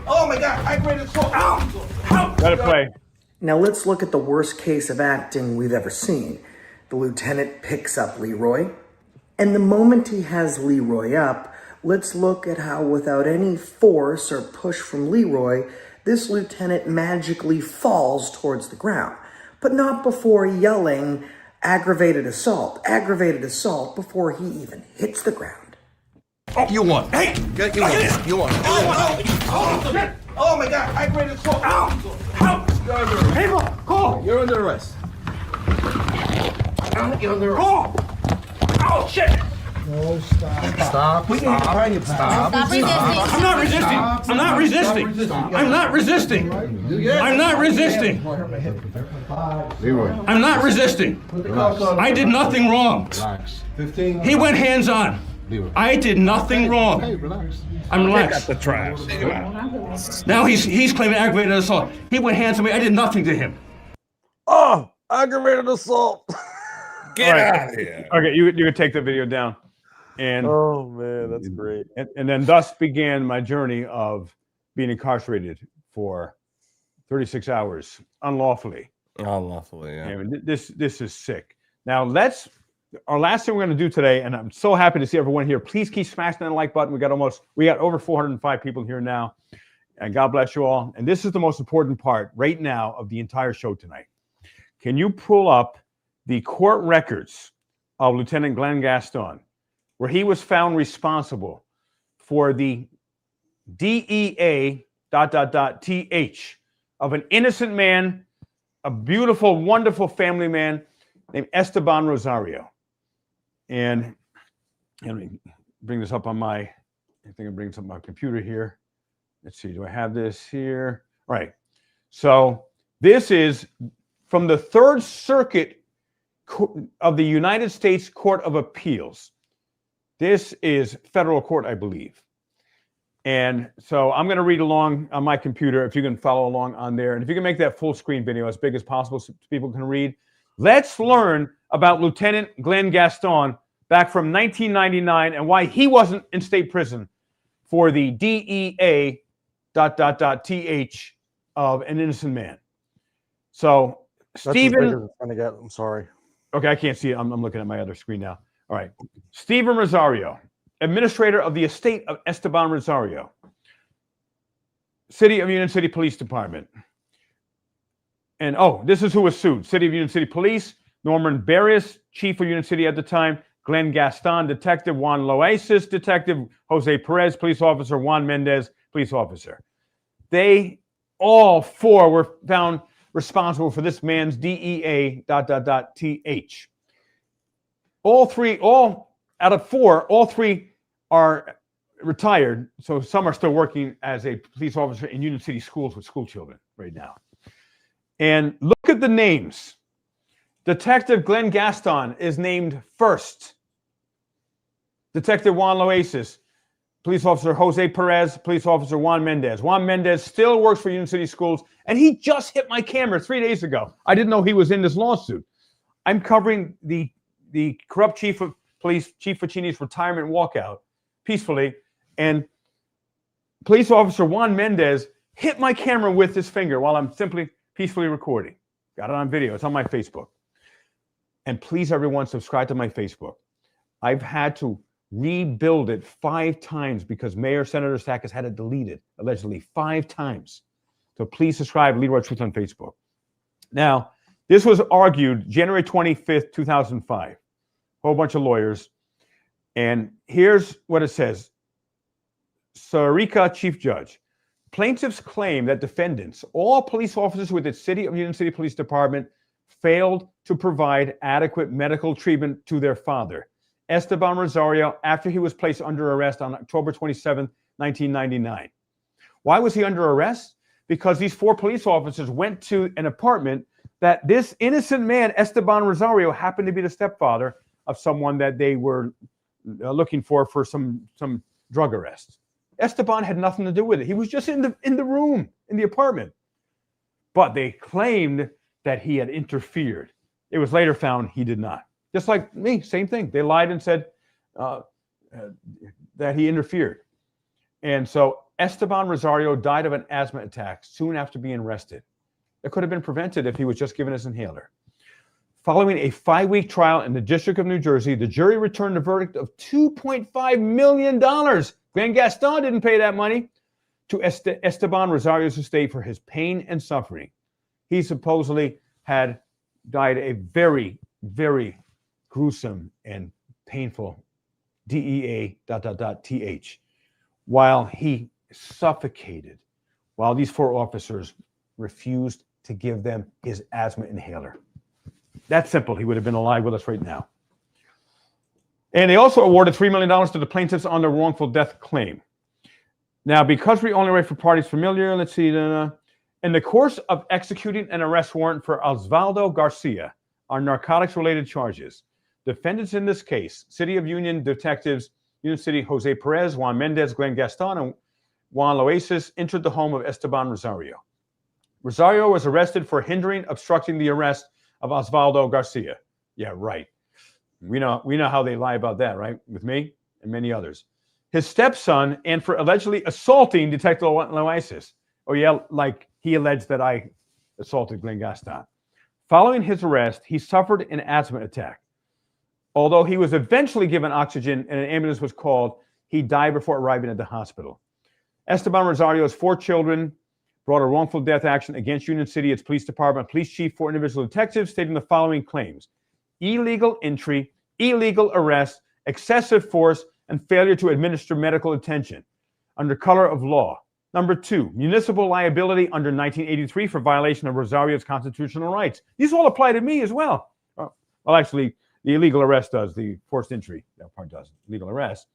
Oh my God! I read it so. Let it play. Now let's look at the worst case of acting we've ever seen. The lieutenant picks up Leroy, and the moment he has Leroy up, let's look at how without any force or push from Leroy, this lieutenant magically falls towards the ground, but not before yelling aggravated assault before he even hits the ground. You won. Hey! You won. Oh my God! I read it so. Hey, call. You're under arrest. You're under arrest. Call. Oh shit! No, stop. We can find you. Stop. I'm not resisting. I'm not resisting. I'm not resisting. I'm not resisting. I'm not resisting. I did nothing wrong. He went hands on. I did nothing wrong. I'm relaxed. The trash. Now he's claiming aggravated assault. He went hands on me. I did nothing to him. Oh, aggravated assault. Get out of here. Okay, you can take the video down. And oh man, that's great. And then thus began my journey of being incarcerated for 36 hours unlawfully. Unlawfully, yeah. And this is sick. Now let's our last thing we're going to do today, and I'm so happy to see everyone here. Please keep smashing that like button. We got over 405 people here now, and God bless you all. And this is the most important part right now of the entire show tonight. Can you pull up the court records of Lieutenant Glenn Gaston, where he was found responsible for the DEA ... TH of an innocent man, a beautiful, wonderful family man named Esteban Rosario. And let me bring this up on I think I'm bringing this up on my computer here. Let's see, do I have this here? All right. So this is from the Third Circuit of the United States Court of Appeals. This is federal court, I believe. And so I'm going to read along on my computer, if you can follow along on there. And if you can make that full screen video as big as possible so people can read. Let's learn about Lieutenant Glenn Gaston back from 1999 and why he wasn't in state prison for the DEA ... TH of an innocent man. So Stephen, I'm sorry. Okay, I can't see it. I'm looking at my other screen now. All right. Stephen Rosario, administrator of the estate of Esteban Rosario, City of Union City Police Department. And this is who was sued. City of Union City Police, Norman Barrios, chief of Union City at the time, Glenn Gaston, detective, Juan Loaiza, detective, Jose Perez, police officer, Juan Mendez, police officer. They all four were found responsible for this man's DEA ... TH. All out of four, all three are retired. So some are still working as a police officer in Union City schools with school children right now. And look at the names. Detective Glenn Gaston is named first. Detective Juan Loaiza, police officer Jose Perez, police officer Juan Mendez. Juan Mendez still works for Union City Schools, and he just hit my camera 3 days ago. I didn't know he was in this lawsuit. I'm covering the corrupt chief of police, Chief Ficini's retirement walkout peacefully, and police officer Juan Mendez hit my camera with his finger while I'm simply peacefully recording. Got it on video. It's on my Facebook. And please, everyone, subscribe to my Facebook. I've had to rebuild it 5 times because Senator Stack has had it deleted, allegedly 5 times. So please subscribe, Leroy Truth on Facebook. Now, this was argued January 25th, 2005. Whole bunch of lawyers. And here's what it says. Sarika, Chief Judge. Plaintiffs claim that defendants, all police officers with the City of Union City Police Department, failed to provide adequate medical treatment to their father, Esteban Rosario, after he was placed under arrest on October 27, 1999. Why was he under arrest? Because these 4 police officers went to an apartment that this innocent man, Esteban Rosario, happened to be the stepfather of someone that they were looking for some drug arrest. Esteban had nothing to do with it. He was just in the room, in the apartment. But they claimed that he had interfered. It was later found he did not. Just like me, same thing. They lied and said that he interfered. And so Esteban Rosario died of an asthma attack soon after being arrested. It could have been prevented if he was just given his inhaler. Following a 5-week trial in the District of New Jersey, the jury returned a verdict of $2.5 million. Glenn Gaston didn't pay that money to Esteban Rosario's estate for his pain and suffering. He supposedly had died a very, very gruesome and painful DEA ... TH while he suffocated, while these 4 officers refused to give them his asthma inhaler. That's simple. He would have been alive with us right now. And they also awarded $3 million to the plaintiffs on their wrongful death claim. Now, because we only write for parties familiar, let's see. In the course of executing an arrest warrant for Osvaldo Garcia on narcotics-related charges, defendants in this case, City of Union detectives, Union City Jose Perez, Juan Mendez, Glenn Gaston, and Juan Loaiza entered the home of Esteban Rosario. Rosario was arrested for hindering, obstructing the arrest of Osvaldo Garcia. Yeah, right. We know how they lie about that, right? With me and many others. His stepson, and for allegedly assaulting Detective Loaiza. Oh, yeah, like he alleged that I assaulted Glenn Gaston. Following his arrest, he suffered an asthma attack. Although he was eventually given oxygen and an ambulance was called, he died before arriving at the hospital. Esteban Rosario's 4 children brought a wrongful death action against Union City, its police department, police chief, 4 individual detectives, stating the following claims: illegal entry, illegal arrest, excessive force, and failure to administer medical attention under color of law. Number 2, municipal liability under 1983 for violation of Rosario's constitutional rights. These all apply to me as well. Well, actually, the illegal arrest does. The forced entry, that part doesn't. Legal arrest.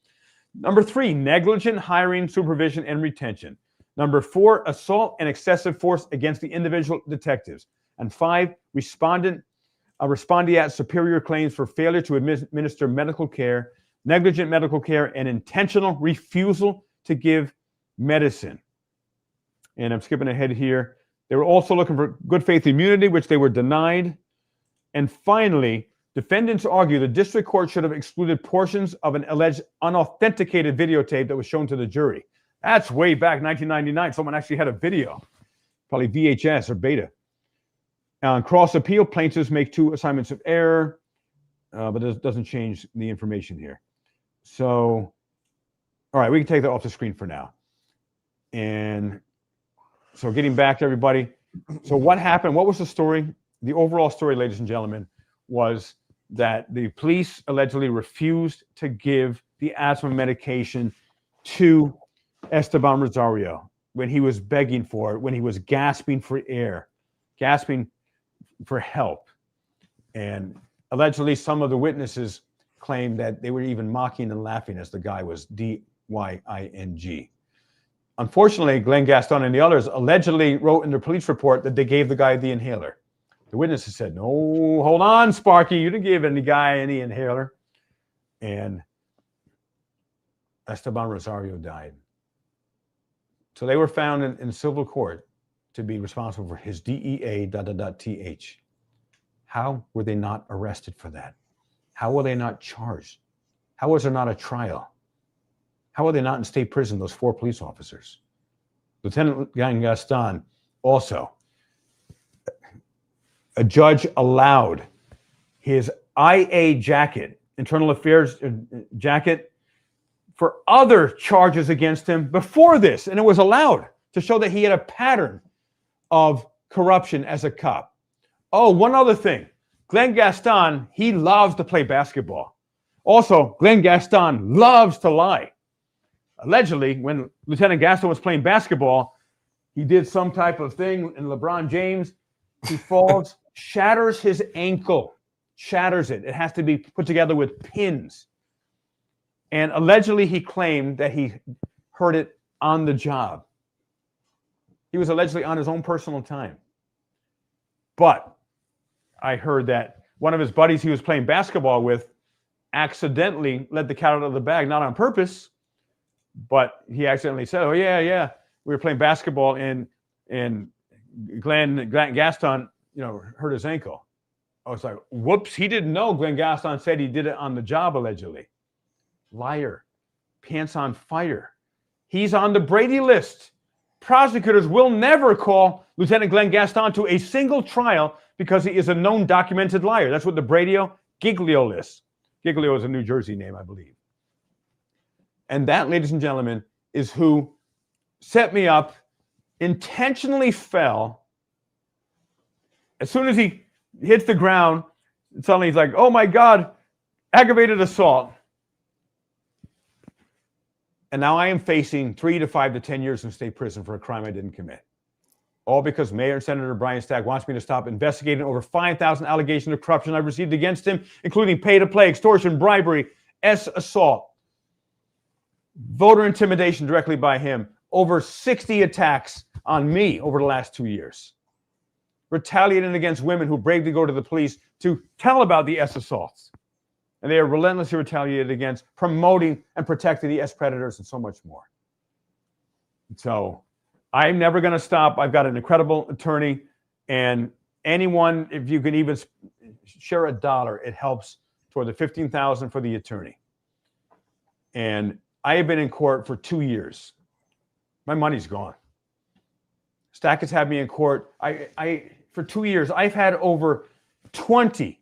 Number 3, negligent hiring, supervision, and retention. Number 4, assault and excessive force against the individual detectives. And 5, respondeat superior claims for failure to administer medical care, negligent medical care, and intentional refusal to give medicine. And I'm skipping ahead here. They were also looking for good faith immunity, which they were denied. And finally, defendants argue the district court should have excluded portions of an alleged unauthenticated videotape that was shown to the jury. That's way back 1999. Someone actually had a video, probably VHS or beta. On cross appeal, plaintiffs make 2 assignments of error, but it doesn't change the information here. So, all right, we can take that off the screen for now. And so getting back to everybody. So what happened? What was the story? The overall story, ladies and gentlemen, was that the police allegedly refused to give the asthma medication to Esteban Rosario when he was begging for it, when he was gasping for air, gasping for help. And allegedly some of the witnesses claimed that they were even mocking and laughing as the guy was D-Y-I-N-G. Unfortunately, Glenn Gaston and the others allegedly wrote in their police report that they gave the guy the inhaler. The witnesses said, no, hold on, Sparky, you didn't give any guy any inhaler. And Esteban Rosario died. So they were found in civil court to be responsible for his DEA ... How were they not arrested for that? How were they not charged? How was there not a trial? How are they not in state prison, those 4 police officers? Lieutenant Gaston also. A judge allowed his IA jacket, internal affairs jacket, for other charges against him before this. And it was allowed to show that he had a pattern of corruption as a cop. Oh, one other thing. Glenn Gaston, he loves to play basketball. Also, Glenn Gaston loves to lie. Allegedly, when Lieutenant Gaston was playing basketball, he did some type of thing, and LeBron James, he falls, shatters his ankle, shatters it. It has to be put together with pins. And allegedly, he claimed that he hurt it on the job. He was allegedly on his own personal time. But I heard that one of his buddies he was playing basketball with accidentally let the cat out of the bag, not on purpose, but he accidentally said, oh, yeah, we were playing basketball and Glenn Gaston, hurt his ankle. I was like, whoops, he didn't know Glenn Gaston said he did it on the job, allegedly. Liar. Pants on fire. He's on the Brady list. Prosecutors will never call Lieutenant Glenn Gaston to a single trial because he is a known documented liar. That's what the Brady Giglio list. Giglio is a New Jersey name, I believe. And that, ladies and gentlemen, is who set me up, intentionally fell. As soon as he hits the ground, suddenly he's like, oh my God, aggravated assault. And now I am facing 3 to 5 to 10 years in state prison for a crime I didn't commit. All because Mayor and Senator Brian Stack wants me to stop investigating over 5,000 allegations of corruption I've received against him, including pay-to-play, extortion, bribery, assault, voter intimidation directly by him, over 60 attacks on me over the last 2 years, retaliating against women who bravely go to the police to tell about the assaults. And they are relentlessly retaliated against, promoting and protecting the predators and so much more. So I'm never going to stop. I've got an incredible attorney, and anyone, if you can even share $1, it helps toward the $15,000 for the attorney. And I have been in court for 2 years. My money's gone. Stack has had me in court. For 2 years, I've had over 20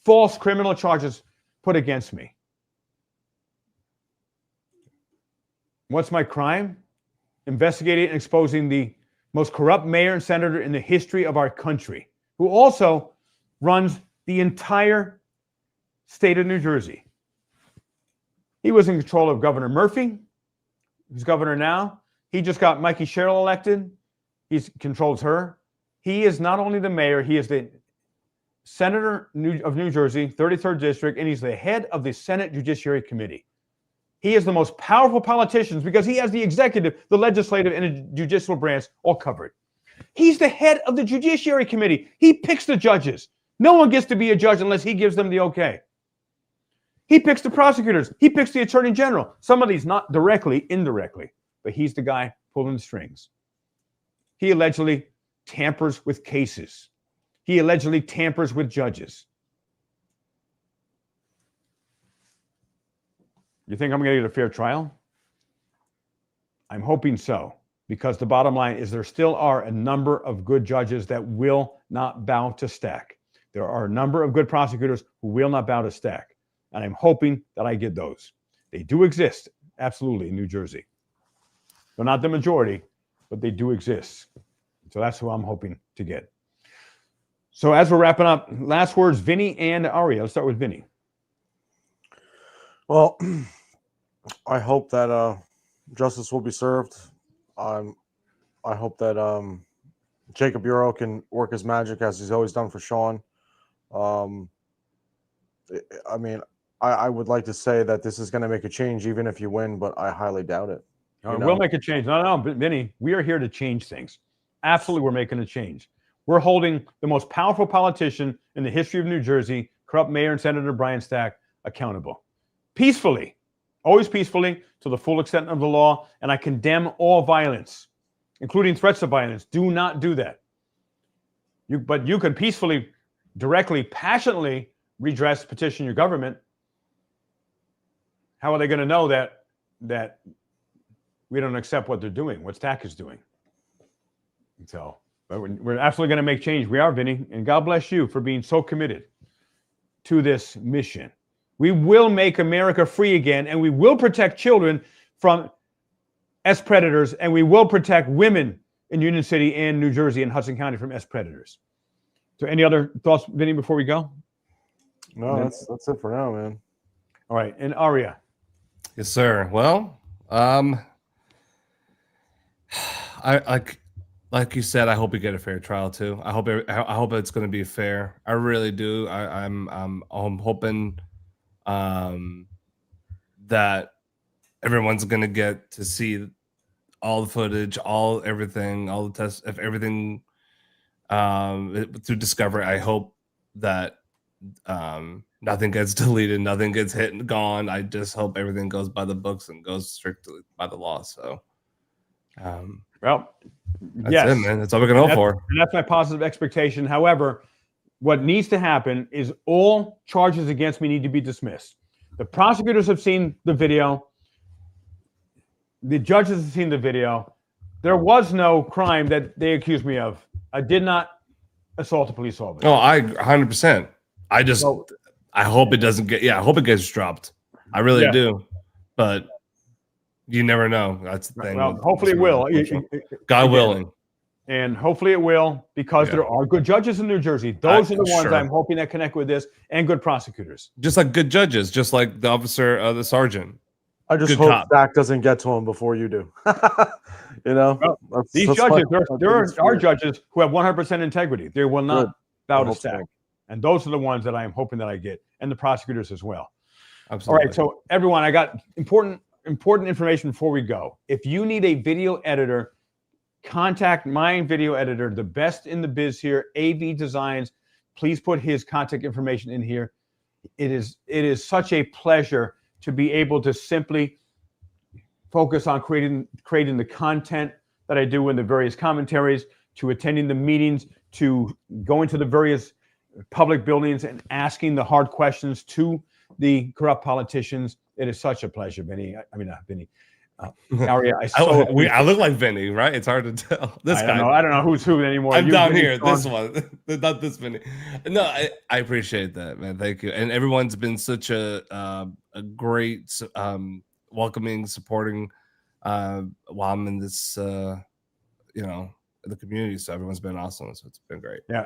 false criminal charges put against me. What's my crime? Investigating and exposing the most corrupt mayor and senator in the history of our country, who also runs the entire state of New Jersey. He was in control of Governor Murphy, who's governor now. He just got Mikey Sherrill elected. He controls her. He is not only the mayor, he is the senator of New Jersey, 33rd District, and he's the head of the Senate Judiciary Committee. He is the most powerful politician because he has the executive, the legislative, and the judicial branch all covered. He's the head of the Judiciary Committee. He picks the judges. No one gets to be a judge unless he gives them the okay. He picks the prosecutors. He picks the attorney general. Some of these not directly, indirectly, but he's the guy pulling the strings. He allegedly tampers with cases. He allegedly tampers with judges. You think I'm going to get a fair trial? I'm hoping so, because the bottom line is there still are a number of good judges that will not bow to Stack. There are a number of good prosecutors who will not bow to Stack, and I'm hoping that I get those. They do exist, absolutely, in New Jersey. They're not the majority, but they do exist. So that's who I'm hoping to get. So as we're wrapping up, last words, Vinny and Aria. Let's start with Vinny. Well, I hope that justice will be served. I hope that Jacob Bureau can work his magic as he's always done for Sean. I mean, I would like to say that this is going to make a change even if you win, but I highly doubt it. We'll make a change. No, Vinny, we are here to change things. Absolutely, we're making a change. We're holding the most powerful politician in the history of New Jersey, corrupt Mayor and Senator Brian Stack, accountable. Peacefully, always peacefully, to the full extent of the law, and I condemn all violence, including threats of violence. Do not do that. But you can peacefully, directly, passionately redress, petition your government. How are they going to know that we don't accept what they're doing, what Stack is doing? So, but we're absolutely going to make change. We are, Vinny, and God bless you for being so committed to this mission. We will make America free again, and we will protect children from S predators, and we will protect women in Union City and New Jersey and Hudson County from S predators. So any other thoughts, Vinny, before we go? No, that's it for now, man. All right, and Aria. Yes, sir. Well, like you said, I hope we get a fair trial too. I hope it's going to be fair. I really do. I'm hoping that everyone's going to get to see all the footage, all the tests, if everything through Discovery. I hope that nothing gets deleted, nothing gets hit and gone. I just hope everything goes by the books and goes strictly by the law. So, well, that's yes, it, man. That's all we can hope for. And that's my positive expectation. However, what needs to happen is all charges against me need to be dismissed. The prosecutors have seen the video. The judges have seen the video. There was no crime that they accused me of. I did not assault a police officer. Oh, I 100%. I hope it doesn't get. Yeah, I hope it gets dropped. I really do. But you never know. That's the thing. Well, hopefully it will. God willing. And hopefully it will, because there are good judges in New Jersey. Those are the ones I'm hoping that connect with this, and good prosecutors. Just like good judges, just like the officer, the sergeant. I just hope Stack doesn't get to him before you do. You know, these judges, there are judges who have 100% integrity. They will not bow to Stack. And those are the ones that I am hoping that I get, and the prosecutors as well. Absolutely. All right, so everyone, I got important information before we go. If you need a video editor, contact my video editor, the best in the biz here, AV Designs. Please put his contact information in here. It is such a pleasure to be able to simply focus on creating the content that I do in the various commentaries, to attending the meetings, to going to the various public buildings and asking the hard questions to the corrupt politicians. It is such a pleasure, Vinny. Aria, I look like Vinny, right? It's hard to tell. This guy. I don't know who's who anymore. I'm down Vinny, here. Sean. This one, not this Vinny. No, I appreciate that, man. Thank you. And everyone's been such a great, welcoming, supporting while I'm in this, the community. So everyone's been awesome. So it's been great. Yeah,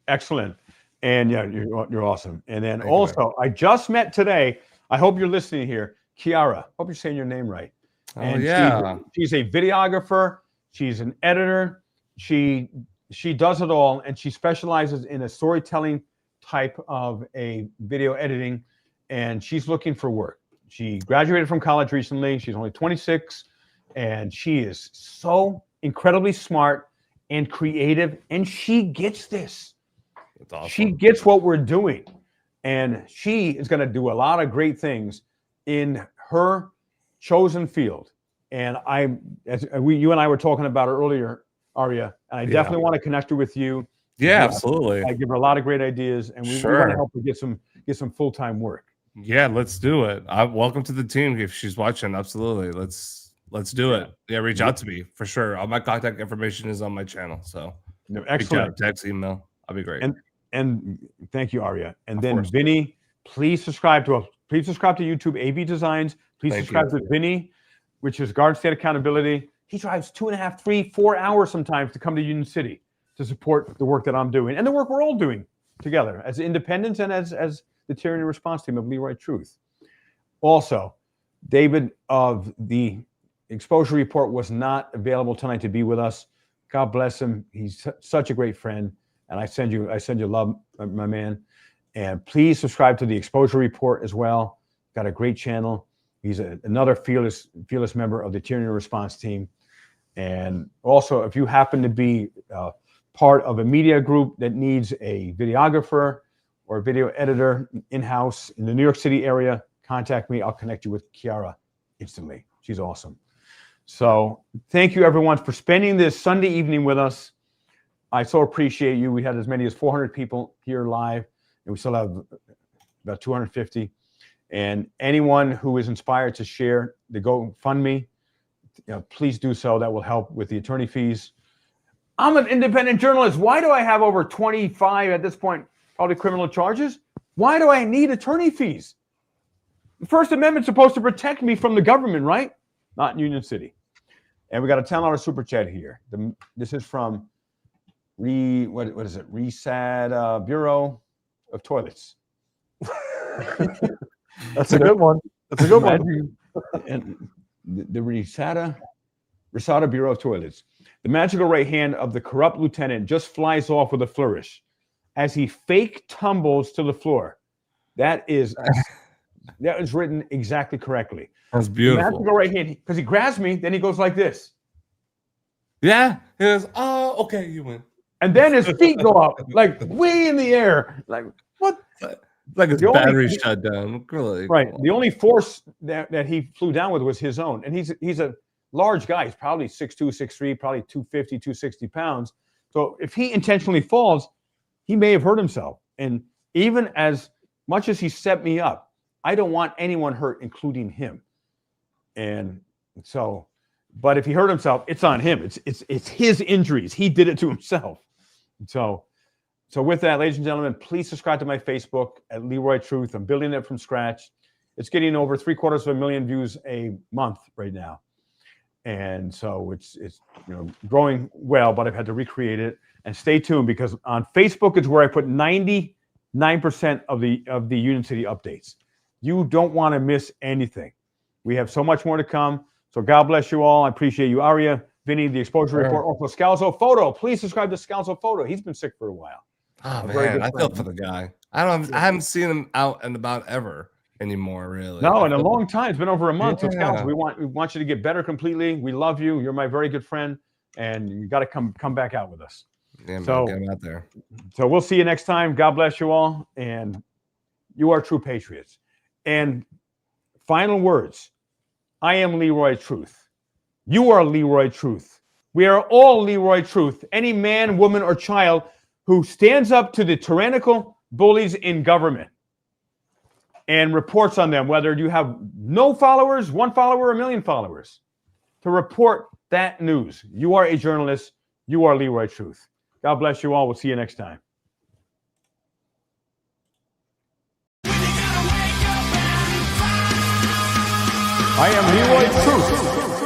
excellent. And yeah, you're awesome. And then also, I just met today. I hope you're listening here, Kiara. Hope you're saying your name right. And she's a videographer. She's an editor. She does it all, and she specializes in a storytelling type of a video editing. And she's looking for work. She graduated from college recently. She's only 26, and she is so incredibly smart and creative. And she gets this. That's awesome. She gets what we're doing, and she is going to do a lot of great things in her chosen field. And you and I were talking about it earlier, Aria, and I definitely want to connect her with you. Yeah, absolutely. I give her a lot of great ideas, and we want to help her get some full-time work. Yeah, let's do it. Welcome to the team. If she's watching, absolutely. Let's do it. Yeah, reach out to me for sure. All my contact information is on my channel. So excellent. Text, email. I'll be great. And thank you, Aria. And then Vinny, please subscribe to us. Please subscribe to YouTube AV Designs. Please subscribe to Vinny, which is Garden State Accountability. He drives 2.5, 3, 4 hours sometimes to come to Union City to support the work that I'm doing and the work we're all doing together as independents and as the tyranny response team of Leroy Truth. Also, David of the Exposure Report was not available tonight to be with us. God bless him. He's such a great friend. And I send you love, my man. And please subscribe to the Exposure Report as well. Got a great channel. He's another fearless member of the tyranny response team. And also, if you happen to be part of a media group that needs a videographer or a video editor in-house in the New York City area, contact me. I'll connect you with Kiara instantly. She's awesome. So thank you, everyone, for spending this Sunday evening with us. I so appreciate you. We had as many as 400 people here live, and we still have about 250. And anyone who is inspired to share the GoFundMe, please do so. That will help with the attorney fees. I'm an independent journalist. Why do I have over 25 at this point, all the criminal charges? Why do I need attorney fees? The First Amendment's supposed to protect me from the government, right? Not in Union City. And we got a $10 super chat here. This is from what is it? Resad Bureau of Toilets. That's a good one. That's a good one. And the Resada Bureau of Toilets. The magical right hand of the corrupt lieutenant just flies off with a flourish as he fake tumbles to the floor. That is written exactly correctly. That's beautiful. The magical right hand, because he grabs me, then he goes like this. Yeah. He goes, oh, okay, you win. And then his feet go up, like way in the air. Like, what? Like his battery shut down. Really? Right. The only force that he flew down with was his own. And he's a large guy. He's probably 6'2", 6'3", probably 250, 260 pounds. So if he intentionally falls, he may have hurt himself. And even as much as he set me up, I don't want anyone hurt, including him. And so, but if he hurt himself, it's on him. It's his injuries. He did it to himself. So with that, ladies and gentlemen, please subscribe to my Facebook at Leroy Truth. I'm building it from scratch. It's getting over 750,000 views a month right now. And so it's growing well, but I've had to recreate it. And stay tuned, because on Facebook is where I put 99% of the Union City updates. You don't want to miss anything. We have so much more to come. So God bless you all. I appreciate you, Aria, Vinny, the Exposure Report, also Scalzo Photo. Please subscribe to Scalzo Photo. He's been sick for a while. Oh man, I feel for the guy. I haven't seen him out and about ever anymore, really. No, in a long time. It's been over a month. Yeah. So Scalzo, we want you to get better completely. We love you. You're my very good friend, and you got to come back out with us. Yeah, so get him out there. So we'll see you next time. God bless you all, and you are true patriots. And final words. I am Leroy Truth. You are Leroy Truth. We are all Leroy Truth. Any man, woman, or child who stands up to the tyrannical bullies in government and reports on them, whether you have no followers, 1 follower, or 1 million followers. to report that news. You are a journalist. You are Leroy Truth. God bless you all. We'll see you next time. I am Leroy Truth.